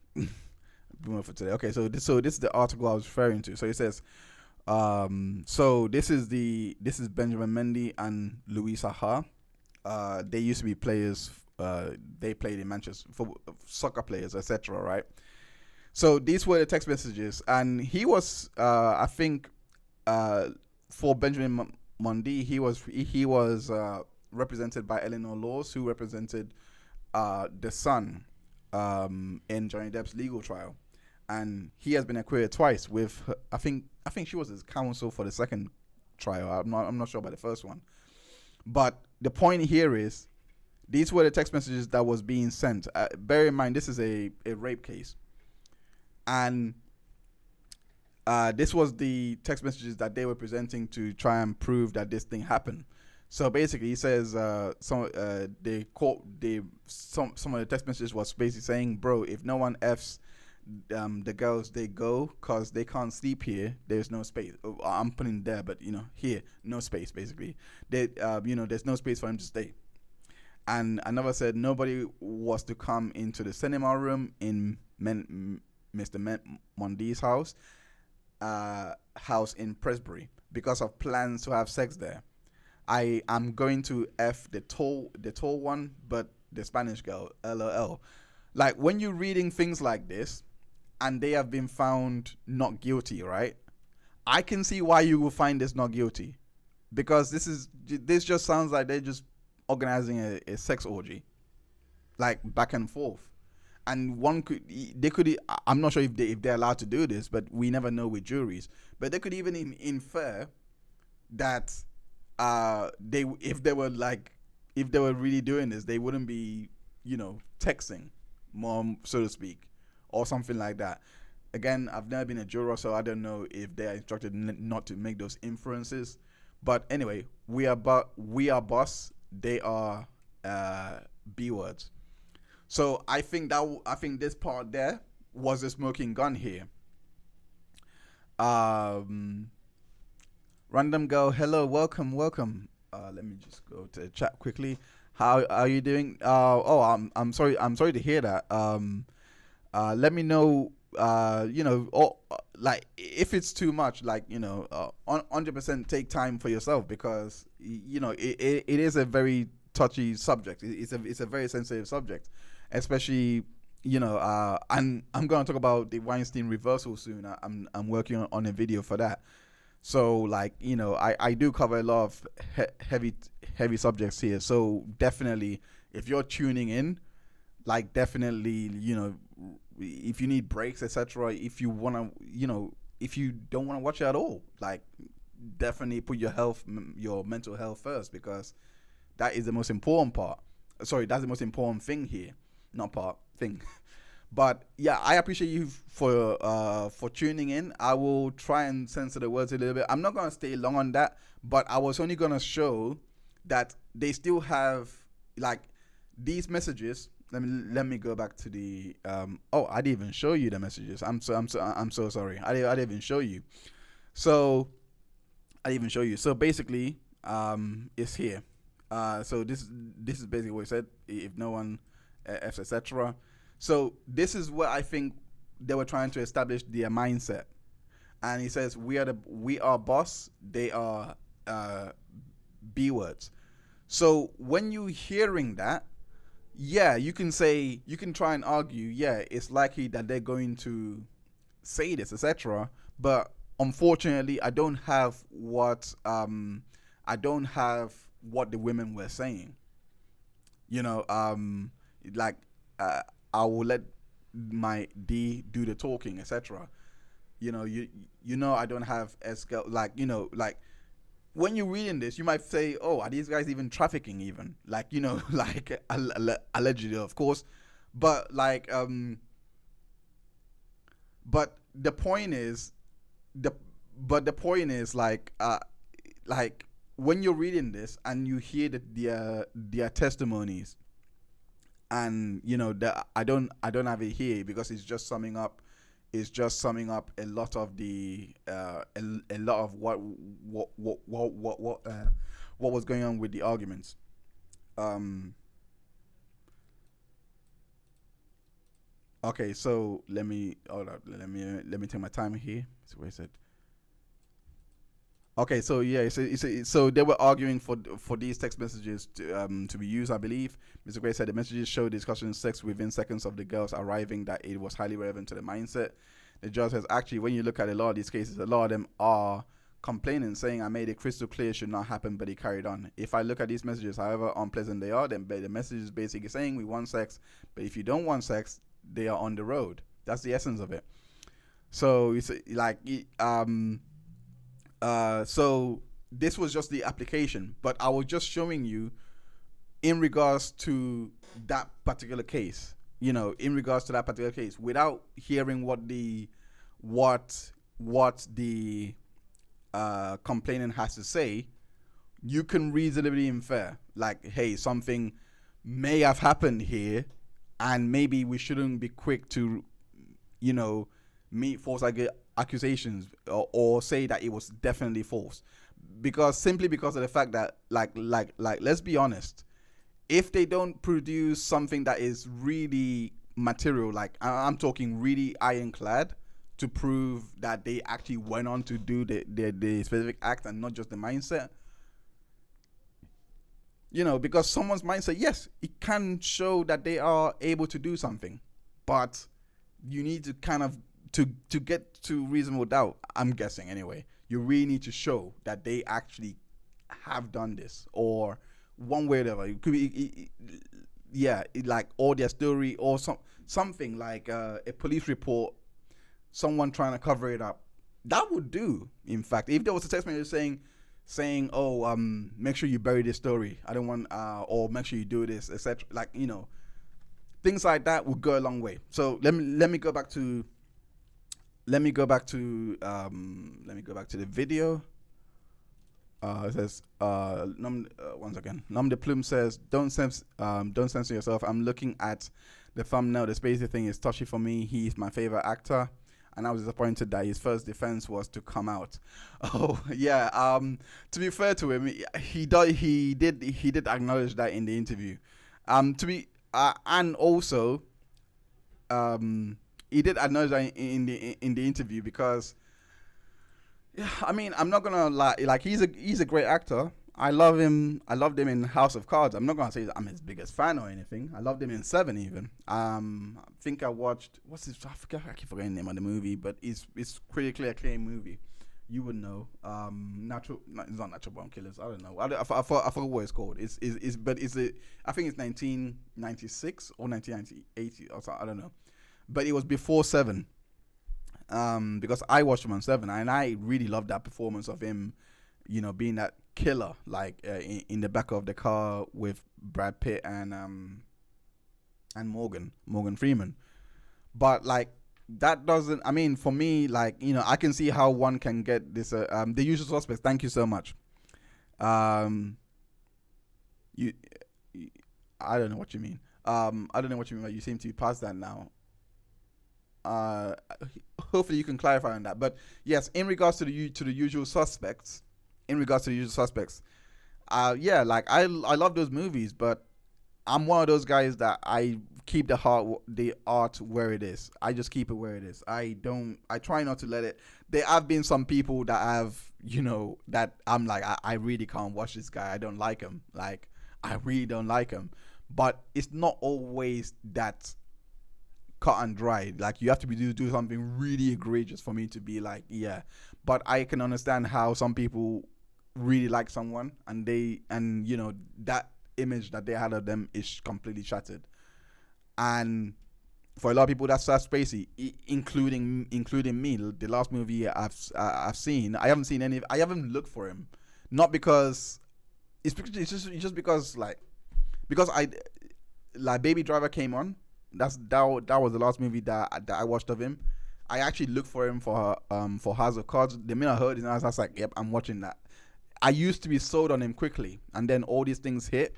Okay, so this is the article I was referring to. So it says, so this is Benjamin Mendy and Louis Saha. They used to be players. They played in Manchester, soccer players, etc. Right. So these were the text messages, and he was, I think, for Benjamin Mendy, he was represented by Eleanor Laws, who represented the son in Johnny Depp's legal trial, and he has been acquitted twice with I think she was his counsel for the second trial. I'm not sure about the first one, but the point here is these were the text messages that was being sent. Bear in mind, this is a rape case, and this was the text messages that they were presenting to try and prove that this thing happened. So basically, he says some of the text messages was basically saying, bro, if no one F's the girls, they go, because they can't sleep here. There's no space. I'm putting there, but here, no space. Basically, there's no space for him to stay. And another said nobody was to come into the cinema room in Mr. Mendy's house in Presbury because of plans to have sex there. I am going to F the tall one, but the Spanish girl, LOL. Like, when you're reading things like this, and they have been found not guilty, right? I can see why you will find this not guilty, because this just sounds like they're just organizing a sex orgy, like back and forth. And I'm not sure if they're allowed to do this, but we never know with juries. But they could even infer that if they were really doing this, they wouldn't be texting more, so to speak, or something like that. Again, I've never been a juror, so I don't know if they are instructed not to make those inferences. But anyway, we are boss, they are B words. So I think this part there was a smoking gun here. Random girl, hello, welcome. Let me just go to the chat quickly. How are you doing? I'm sorry to hear that. Let me know. Like, if it's too much, 100% take time for yourself, because it is a very touchy subject. It's a very sensitive subject, especially and I'm going to talk about the Weinstein reversal soon. I'm working on a video for that. So I do cover a lot of heavy subjects here. So definitely, if you're tuning in, definitely, if you need breaks, etc., if you want to, if you don't want to watch it at all, definitely put your mental health first, because that is the most important part. Sorry, that's the most important thing here. Not part, thing. But yeah, I appreciate you for tuning in. I will try and censor the words a little bit. I'm not gonna stay long on that, but I was only gonna show that they still have like these messages. Let me go back to the oh, I didn't even show you the messages. I'm so sorry. I didn't even show you. So I didn't even show you. So basically, it's here. So this is basically what it said. If no one, etc. So this is what I think they were trying to establish their mindset. And he says we are boss. They are B words. So when you hearing that, yeah, you can try and argue, yeah, it's likely that they're going to say this, etc. But unfortunately, I don't have what the women were saying. You know, I will let my D do the talking, etc. You know, I don't have like when you're reading this, you might say, oh, are these guys even trafficking even? Like, like allegedly, of course. But like, but the point is, like when you're reading this and you hear their testimonies, and that I don't have it here because it's just summing up a lot of the a lot of what was going on with the arguments. Okay, so let me take my time here. So where is it? Okay, so yeah, so they were arguing for these text messages to be used, I believe. Mr. Gray said the messages showed discussion sex within seconds of the girls arriving, that it was highly relevant to the mindset. The judge says, actually, when you look at a lot of these cases, a lot of them are complaining, saying, I made it crystal clear it should not happen, but he carried on. If I look at these messages, however unpleasant they are, then the message is basically saying we want sex, but if you don't want sex, they are on the road. That's the essence of it. So it's like so this was just the application, but I was just showing you in regards to that particular case, without hearing what the complainant has to say. You can reasonably infer, like, hey, something may have happened here, and maybe we shouldn't be quick to, meet false accusations or say that it was definitely false, because of the fact that like let's be honest, if they don't produce something that is really material, like I'm talking really ironclad, to prove that they actually went on to do the specific act and not just the mindset, because someone's mindset, yes, it can show that they are able to do something, but you need to kind of to get to reasonable doubt, I'm guessing anyway, you really need to show that they actually have done this, or one way or the other. It could be, like, or their story, or something like a police report, someone trying to cover it up. That would do. In fact, if there was a text message saying, oh, make sure you bury this story, I don't want, or make sure you do this, etc. Like, things like that would go a long way. So let me go back to the video. It says, once again, Nom de Plume says, don't censor yourself. I'm looking at the thumbnail. The Spacey thing is touchy for me. He's my favorite actor, and I was disappointed that his first defense was to come out. Oh yeah. To be fair to him, he did acknowledge that in the interview. And also, he did acknowledge that in the interview, because, yeah, I mean, I'm not gonna lie. Like, he's a great actor. I loved him in House of Cards. I'm not gonna say that I'm his biggest fan or anything. I loved him in Seven even. I think I watched, I keep forgetting the name of the movie, but it's critically acclaimed movie. You would know. It's not Natural Born Killers. I don't know. I forgot what it's called. I think it's 1996 or 1980 or something. I don't know. But it was before Seven. Because I watched him on Seven, and I really loved that performance of him, being that killer, like in the back of the car with Brad Pitt and Morgan Freeman. but like that doesn't. I mean, for me, like, you know, I can see how one can get this. The Usual Suspects. Thank you so much. You, I don't know what you mean. I don't know what you mean. But you seem to be past that now. Hopefully you can clarify on that. But yes, in regards to the Usual Suspects, yeah, like I love those movies, but I'm one of those guys that I keep the art where it is. I just keep it where it is. I try not to let it. There have been some people that have, you know, that I'm like, I really can't watch this guy. I don't like him. Like, I really don't like him. But it's not always that cut and dry. Like, you have to do something really egregious for me to be like, yeah. But I can understand how some people really like someone and you know, that image that they had of them is completely shattered. And for a lot of people, that's Spacey, including me. The last movie I've seen, I haven't looked for him, not because it's just because Baby Driver came on. That was the last movie that I watched of him. I actually looked for him for House of Cards. The minute I heard it, I was like, yep, I'm watching that. I used to be sold on him quickly, and then all these things hit,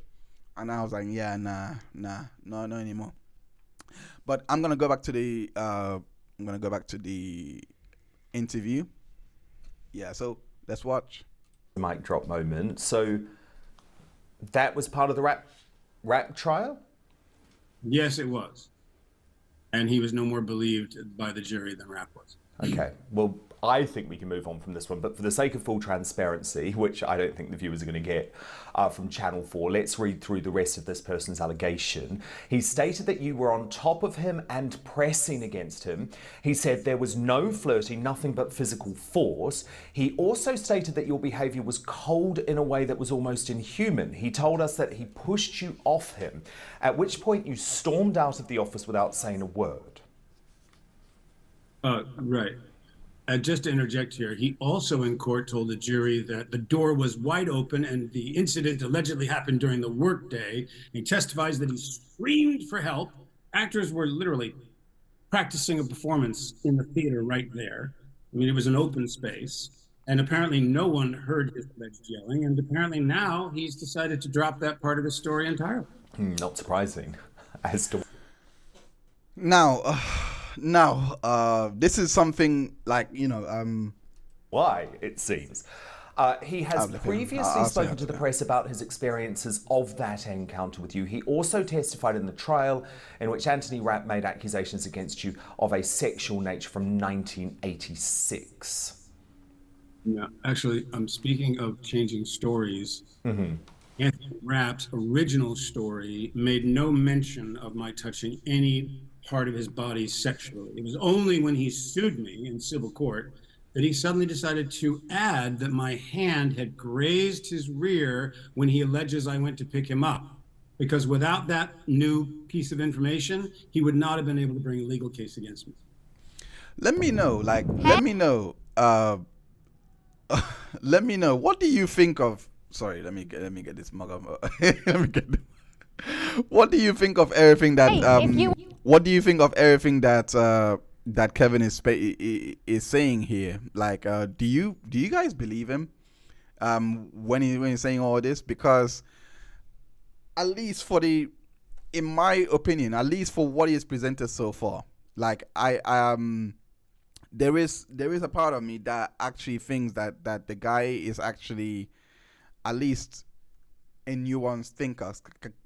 and I was like, yeah, no anymore. But I'm gonna go back to the interview. Yeah, so let's watch. Mic drop moment. So that was part of the Rapp trial? Yes, it was. And he was no more believed by the jury than Rapp was. Okay, well, I think we can move on from this one, but for the sake of full transparency, which I don't think the viewers are going to get from Channel 4, let's read through the rest of this person's allegation. He stated that you were on top of him and pressing against him. He said there was no flirting, nothing but physical force. He also stated that your behaviour was cold in a way that was almost inhuman. He told us that he pushed you off him, at which point you stormed out of the office without saying a word. Right. Just to interject here, he also in court told the jury that the door was wide open and the incident allegedly happened during the workday. He testifies that he screamed for help. Actors were literally practicing a performance in the theater right there. I mean, it was an open space. And apparently no one heard his alleged yelling. And apparently now he's decided to drop that part of the story entirely. Not surprising. As to Now, this is something like, you know, why, it seems. He has previously spoken to the press about his experiences of that encounter with you. He also testified in the trial in which Anthony Rapp made accusations against you of a sexual nature from 1986. Yeah, actually, I'm speaking of changing stories. Anthony Rapp's original story made no mention of my touching any part of his body sexually. It was only when he sued me in civil court that he suddenly decided to add that my hand had grazed his rear when he alleges I went to pick him up. Because without that new piece of information, he would not have been able to bring a legal case against me. Let me know, what do you think of, sorry, let me get this mug up. What do you think of everything that what do you think of everything that that Kevin is saying here? Like, do you guys believe him when he's saying all this? Because at least in my opinion, at least for what he has presented so far, like there is a part of me that actually thinks that the guy is actually at least a nuanced thinker,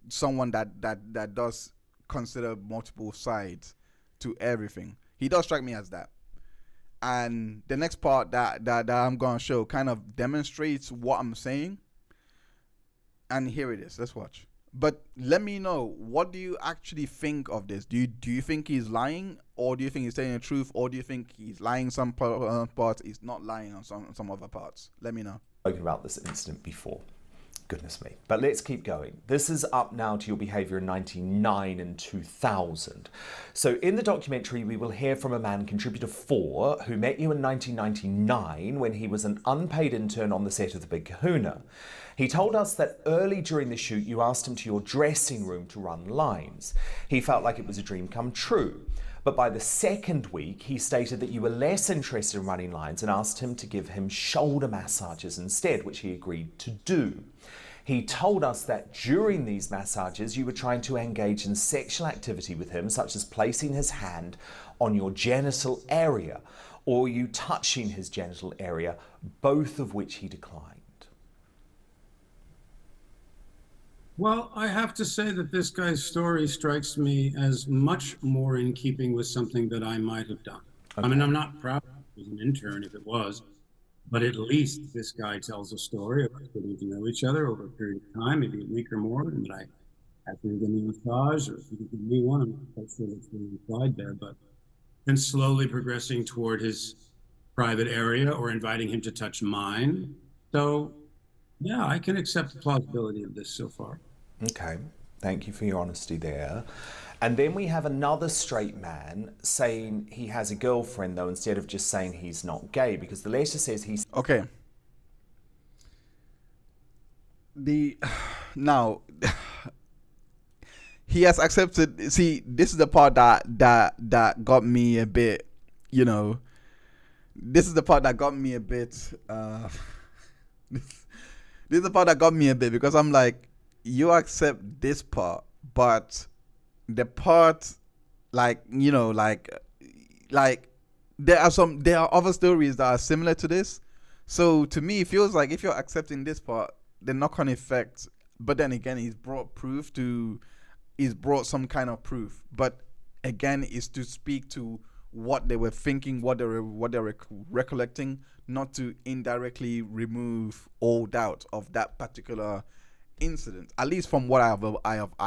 someone that does consider multiple sides to everything. He does strike me as that. And the next part that I'm going to show kind of demonstrates what I'm saying. And here it is. Let's watch. But let me know, what do you actually think of this? Do you think he's lying, or do you think he's telling the truth, or do you think he's lying some parts, he's not lying on some other parts? Let me know. Spoken about this incident before. Goodness me. But let's keep going. This is up now to your behaviour in 1999 and 2000. So in the documentary, we will hear from a man, contributor 4, who met you in 1999 when he was an unpaid intern on the set of The Big Kahuna. He told us that early during the shoot, you asked him to your dressing room to run lines. He felt like it was a dream come true. But by the second week, he stated that you were less interested in running lines and asked him to give him shoulder massages instead, which he agreed to do. He told us that during these massages, you were trying to engage in sexual activity with him, such as placing his hand on your genital area or you touching his genital area, both of which he declined. Well, I have to say that this guy's story strikes me as much more in keeping with something that I might have done. Okay. I mean, I'm not proud as an intern if it was, but at least this guy tells a story of us getting to know each other over a period of time, maybe a week or more, and that I asked him to give me a massage, or if he could give me one. I'm not quite sure what's being implied there, but then slowly progressing toward his private area or inviting him to touch mine. So, yeah, I can accept the plausibility of this so far. Okay, thank you for your honesty there. And then we have another straight man saying he has a girlfriend, though, instead of just saying he's not gay, because the letter says he's... Okay. Now, he has accepted... See, this is the part that got me a bit, you know... This is the part that got me a bit... This is the part that got me a bit, because I'm like, you accept this part, but the part, like, you know, like there are other stories that are similar to this. So to me, it feels like if you're accepting this part, the knock-on effect. But then again, he's brought some kind of proof. But again, is to speak to what they were thinking, what they were recollecting, not to indirectly remove all doubt of that particular incident. At least from what I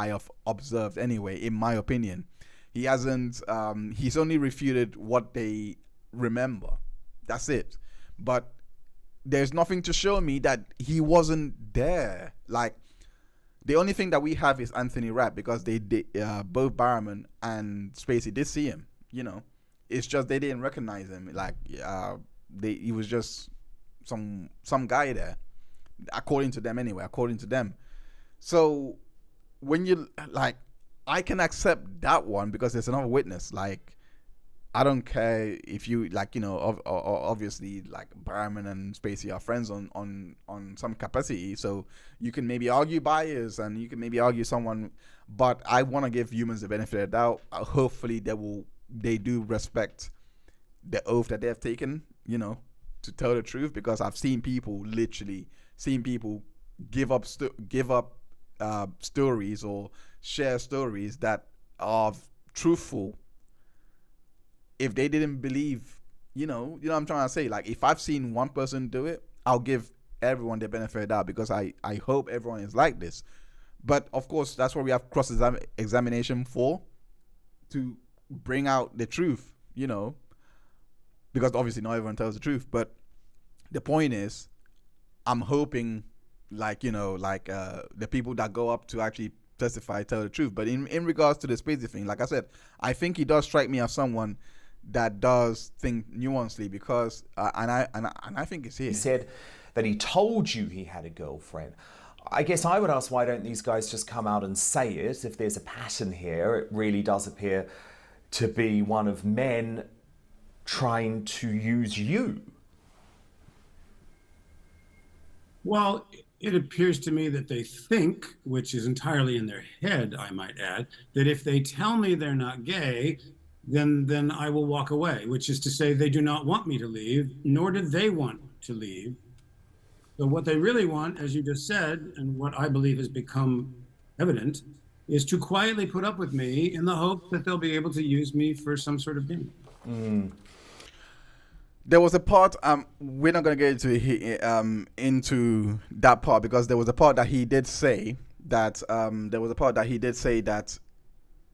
have observed, anyway. In my opinion, he hasn't. He's only refuted what they remember. That's it. But there's nothing to show me that he wasn't there. Like, the only thing that we have is Anthony Rapp, because they both Barrowman and Spacey did see him. You know, it's just they didn't recognize him. Like, he was just some guy there, according to them anyway. According to them. So when you like, I can accept that one because there's another witness. Like, I don't care if you, like, you know, obviously, like, Barrowman and Spacey are friends on some capacity, so you can maybe argue bias and you can maybe argue someone, but I want to give humans the benefit of the doubt. Hopefully they do respect the oath that they have taken, you know, to tell the truth, because I've seen people give up stories or share stories that are truthful if they didn't believe, you know what I'm trying to say. Like, if I've seen one person do it, I'll give everyone the benefit of the doubt, because I hope everyone is like this. But of course, that's what we have cross-examination for, to bring out the truth, you know, because obviously not everyone tells the truth. But the point is, I'm hoping, like, you know, like the people that go up to actually testify tell the truth. But in regards to the Spacey thing, like I said, I think he does strike me as someone that does think nuancedly, because and I think it's here. He said that he told you he had a girlfriend. I guess I would ask, why don't these guys just come out and say it? If there's a pattern here, it really does appear to be one of men trying to use you. Well, it appears to me that they think, which is entirely in their head, I might add, that if they tell me they're not gay, then I will walk away, which is to say they do not want me to leave, nor did they want to leave. So what they really want, as you just said, and what I believe has become evident, is to quietly put up with me in the hope that they'll be able to use me for some sort of gain. There was a part, we're not going to get into that part, because there was a part that he did say that,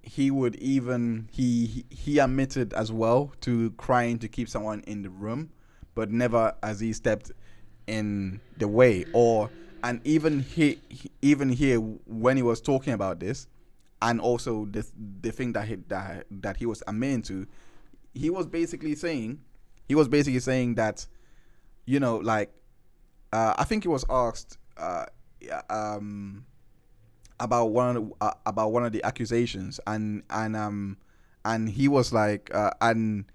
he would even, he admitted as well to crying to keep someone in the room, but never as he stepped in the way. And even here, when he was talking about this, and also the thing that he was admitting to, he was basically saying that, you know, like, I think he was asked about one of the accusations, and and he was like, and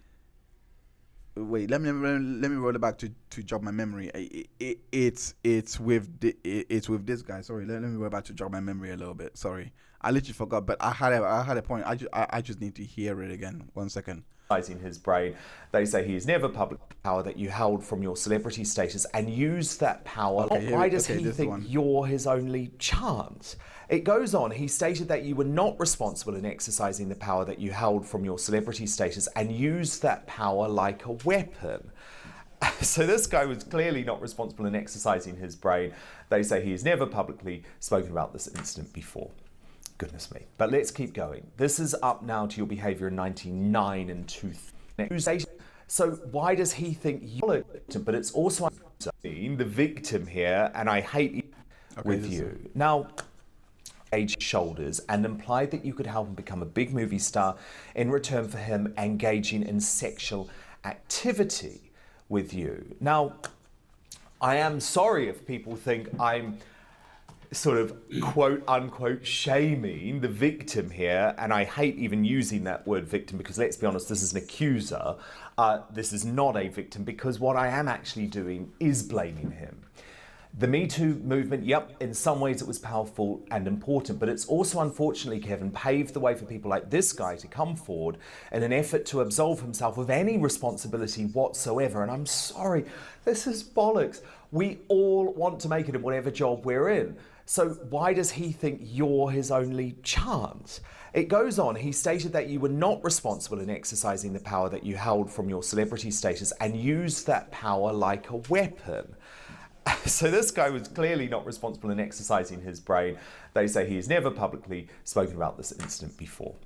wait, let me roll it back to jog my memory. It's with this guy. Sorry, let me roll back to jog my memory a little bit. Sorry, I literally forgot, but I had a point. I just need to hear it again. 1 second. In his brain, they say he is never public power that you held from your celebrity status and used that power. Okay, Why does he this think one. you're his only chance? It goes on. He stated that you were not responsible in exercising the power that you held from your celebrity status and used that power like a weapon. So this guy was clearly not responsible in exercising his brain. They say he has never publicly spoken about this incident before. Goodness me. But let's keep going. This is up now to your behaviour in 99 and 2000. So why does he think you're a victim? But it's also the victim here, and I hate with you. Now, age shoulders and implied that you could help him become a big movie star in return for him engaging in sexual activity with you. Now, I am sorry if people think I'm sort of quote unquote shaming the victim here, and I hate even using that word victim because let's be honest, this is an accuser. This is not a victim, because what I am actually doing is blaming him. The Me Too movement, yep, in some ways it was powerful and important, but it's also, unfortunately, Kevin, paved the way for people like this guy to come forward in an effort to absolve himself of any responsibility whatsoever. And I'm sorry, this is bollocks. We all want to make it in whatever job we're in. So why does he think you're his only chance? It goes on. He stated that you were not responsible in exercising the power that you held from your celebrity status and used that power like a weapon. So this guy was clearly not responsible in exercising his brain. They say he has never publicly spoken about this incident before.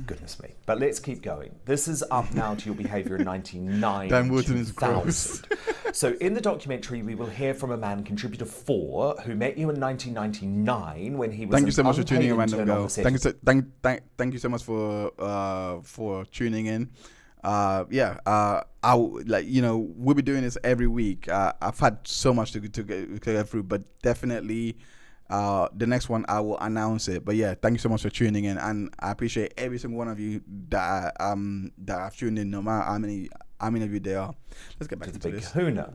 Goodness me. But let's keep going. This is up now to your behaviour in 99 Dan Wootton is 2000. So in the documentary, we will hear from a man, contributor 4, who met you in 1999 when he was Thank you so much for unpaid tuning in, intern Random on Girl. the set. Thank you so much for tuning in. We'll be doing this every week. I've had so much to get through, but definitely the next one I will announce it. But yeah, thank you so much for tuning in, and I appreciate every single one of you that have tuned in, no matter how many of you there are. Let's get back to into the big this. kahuna.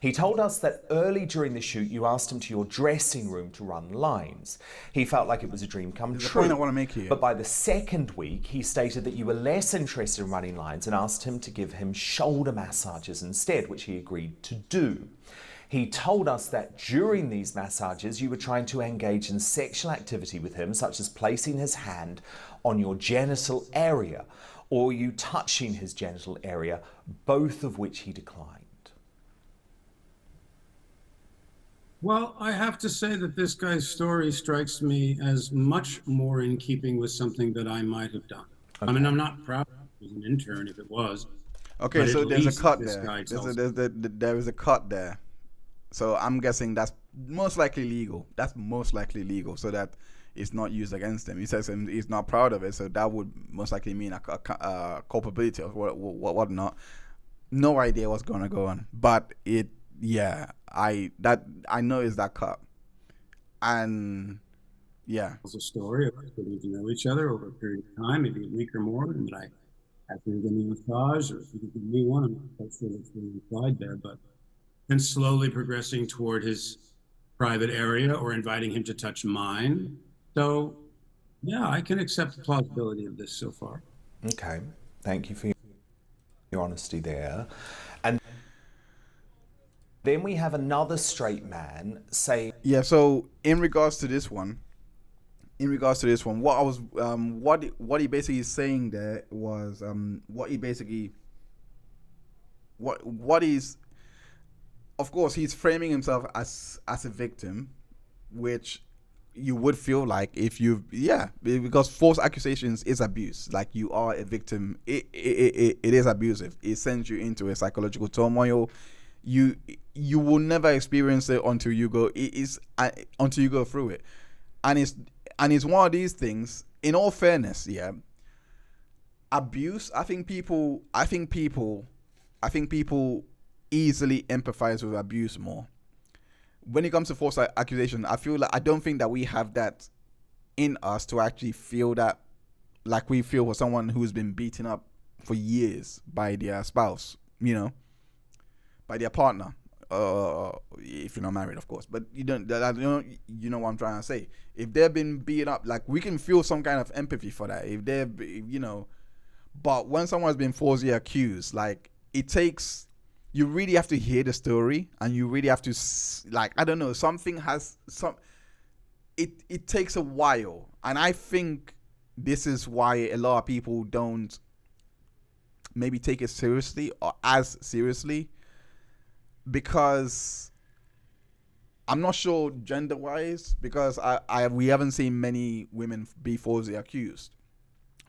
He told us that early during the shoot, you asked him to your dressing room to run lines. He felt like it was a dream come There's a true. point I want to make here. But by the second week, he stated that you were less interested in running lines and asked him to give him shoulder massages instead, which he agreed to do. He told us that during these massages, you were trying to engage in sexual activity with him, such as placing his hand on your genital area or you touching his genital area, both of which he declined. Well, I have to say that this guy's story strikes me as much more in keeping with something that I might have done. Okay. I mean, I'm not proud as an intern if it was. Okay, so there's a cut there. There is a cut there. So I'm guessing that's most likely legal. So that it's not used against him. He says he's not proud of it, so that would most likely mean a culpability of whatnot. No idea what's going to go on, but I know it's that cut, and yeah. It's a story of us getting to know each other over a period of time, maybe a week or more, and that I asked him to give me a massage, or if he could give me one. I'm not quite sure what's being implied there, but then slowly progressing toward his private area or inviting him to touch mine. So, yeah, I can accept the plausibility of this so far. Okay, thank you for your honesty there. And then we have another straight man saying, yeah. So in regards to this one, what I was what he basically is saying there was what is, of course, he's framing himself as a victim, which you would feel like if because false accusations is abuse. Like, you are a victim. It is abusive. It sends you into a psychological turmoil. You will never experience it until you go through it, and it's one of these things. In all fairness, abuse. I think people easily empathize with abuse more. When it comes to false accusation, I don't think that we have that in us to actually feel that like we feel for someone who's been beaten up for years by their spouse, you know, by their partner. If you're not married, of course, but you know what I'm trying to say. If they've been beaten up, like, we can feel some kind of empathy for that. If they've, you know, but when someone's been falsely accused, like, it takes, you really have to hear the story, and you really have to, like, I don't know, it takes a while, and I think this is why a lot of people don't maybe take it seriously or as seriously, because I'm not sure gender wise, because we haven't seen many women be falsely accused,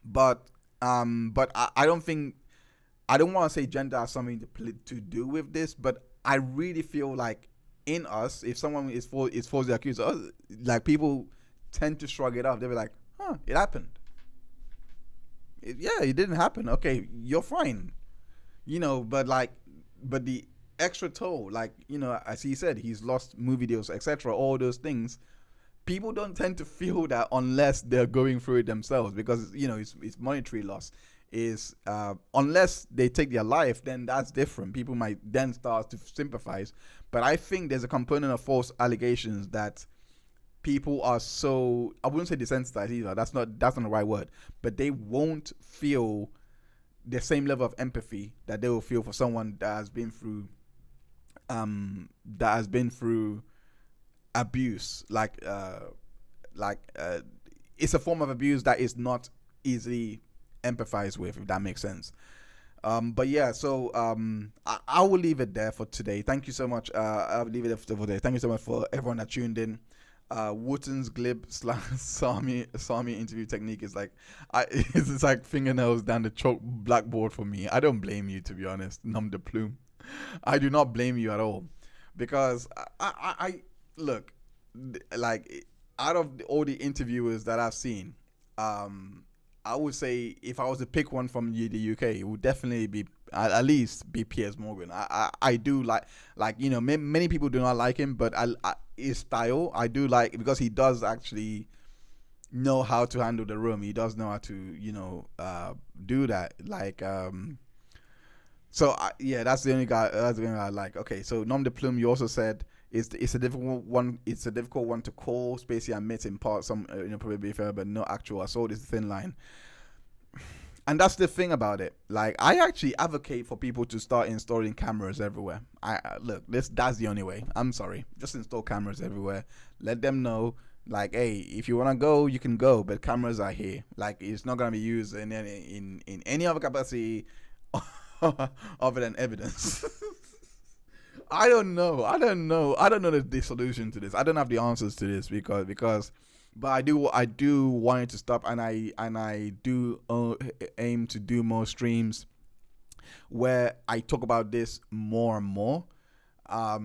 but I don't think, I don't want to say gender has something to do with this, but I really feel like in us, if someone is falsely accused, like, people tend to shrug it off. They'll be like, huh, it happened. Yeah, it didn't happen. Okay, you're fine. You know, but the extra toll, like, you know, as he said, he's lost movie deals, etc., all those things. People don't tend to feel that unless they're going through it themselves, because, you know, it's monetary loss. Is unless they take their life, then that's different. People might then start to sympathize. But I think there's a component of false allegations that people are so, I wouldn't say desensitized either, that's not the right word, but they won't feel the same level of empathy that they will feel for someone that has been through abuse, it's a form of abuse that is not easily empathized with, if that makes sense. But yeah, so I will leave it there for today. Thank you so much. I'll leave it there for today. Thank you so much for everyone that tuned in. Wootton's glib Sami interview technique is like, it's like fingernails down the chalk blackboard for me. I don't blame you, to be honest. Nom de plume. I do not blame you at all, because I look, like, out of all the interviewers that I've seen, I would say if I was to pick one from the UK, it would definitely be at least be Piers Morgan. I do like, you know, many people do not like him, but his style I do like, because he does actually know how to handle the room. He does know how to, you know, do that. Like, so yeah, that's the only guy. That's the only guy I like. Okay, so nom de plume, you also said it's a difficult one. It's a difficult one to call. Spacey admits in part some, you know, probably fair, but no actual assault is the thin line. And that's the thing about it. Like, I actually advocate for people to start installing cameras everywhere. Look, that's the only way. I'm sorry, just install cameras everywhere. Let them know, like, hey, if you wanna go, you can go, but cameras are here. Like, it's not gonna be used in any other capacity other than evidence. I don't know the solution to this. I don't have the answers to this, because but I do want it to stop, and I do aim to do more streams where I talk about this more and more. I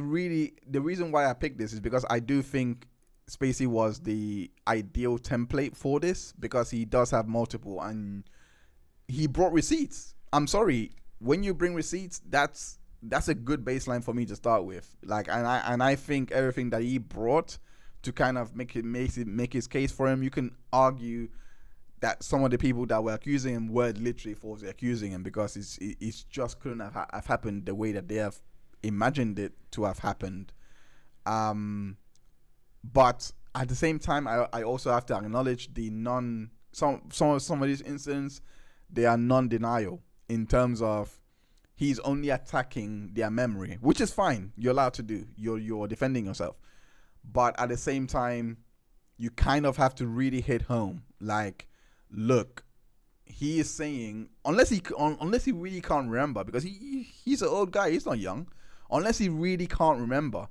really, the reason why I picked this is because I do think Spacey was the ideal template for this, because he does have multiple, and he brought receipts. I'm sorry, when you bring receipts, that's a good baseline for me to start with. Like, and I think everything that he brought to kind of make his case for him, you can argue that some of the people that were accusing him were literally falsely accusing him, because it's just couldn't have happened the way that they have imagined it to have happened. But at the same time, I also have to acknowledge some of these incidents, they are non-denial in terms of he's only attacking their memory, which is fine. You're allowed to do. You're defending yourself. But at the same time, you kind of have to really hit home. Like, look, he is saying, unless he really can't remember, because he's an old guy, he's not young. Unless he really can't remember,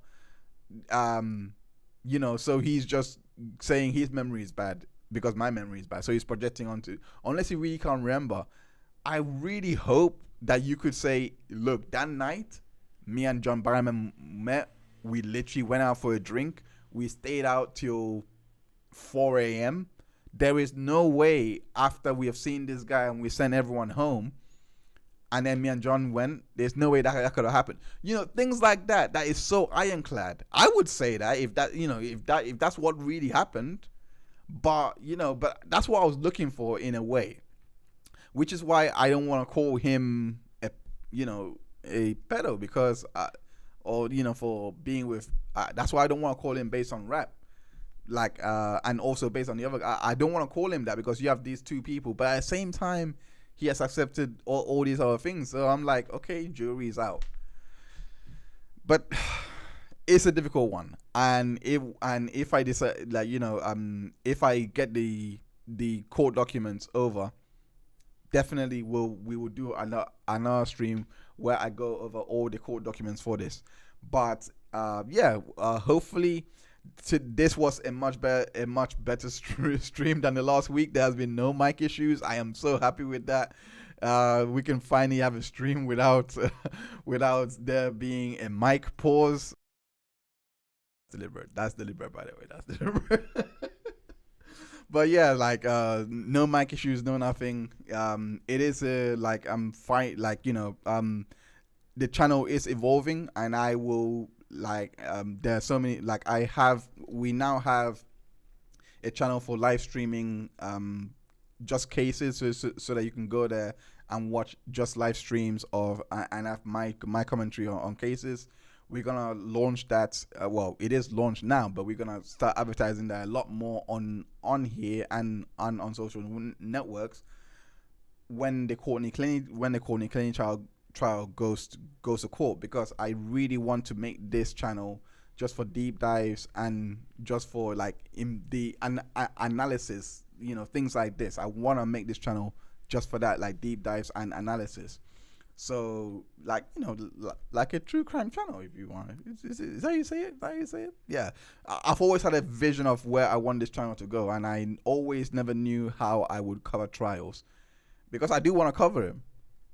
you know, so he's just saying his memory is bad because my memory is bad. So he's projecting onto, unless he really can't remember. I really hope that you could say, look, that night, me and John Barrowman met. We literally went out for a drink. We stayed out till 4 a.m. There is no way after we have seen this guy and we sent everyone home, and then me and John went, there's no way that could have happened. You know, things like that. That is so ironclad. I would say that if that's what really happened, But but that's what I was looking for in a way, which is why I don't want to call him a pedo, because or for being with. That's why I don't want to call him based on rap. Like and also based on the other, I don't want to call him that because you have these two people, but at the same time he has accepted all these other things. So I'm like, okay, jury's out. But it's a difficult one, and if I decide, like, if I get the court documents over, definitely we will do another stream where I go over all the court documents for this. But hopefully this was a much better stream than the last week. There has been no mic issues. I am so happy with that. We can finally have a stream without there being a mic pause. That's deliberate, by the way. That's deliberate. But yeah, like no mic issues, no nothing. It is I'm fine. Like, the channel is evolving, and I will there are so many, we now have a channel for live streaming just cases, so that you can go there and watch just live streams of and have my commentary on cases. We're gonna launch that. It is launched now, but we're gonna start advertising that a lot more on here and on social networks when the Courtney Claney trial goes to court, because I really want to make this channel just for deep dives and just for in the analysis, things like this. I want to make this channel just for that, like deep dives and analysis. So like a true crime channel, if you want. Is that how you say it? Yeah. I've always had a vision of where I want this channel to go, and I always never knew how I would cover trials, because I do want to cover them.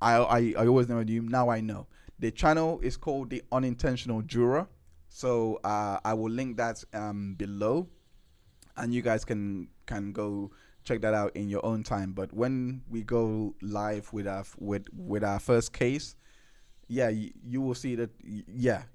I always never knew. Now I know. The channel is called The Unintentional Juror. So I will link that below, and you guys can go check that out in your own time. But when we go live with our first case, you will see that.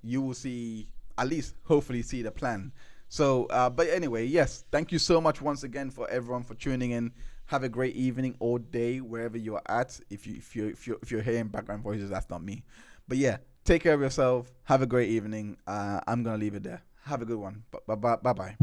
You will see, at least hopefully see the plan. So but anyway, yes, thank you so much once again for everyone for tuning in. Have a great evening or day wherever you're at. If you're hearing background voices, that's not me. But yeah, take care of yourself. Have a great evening. I'm gonna leave it there. Have a good one. Bye bye.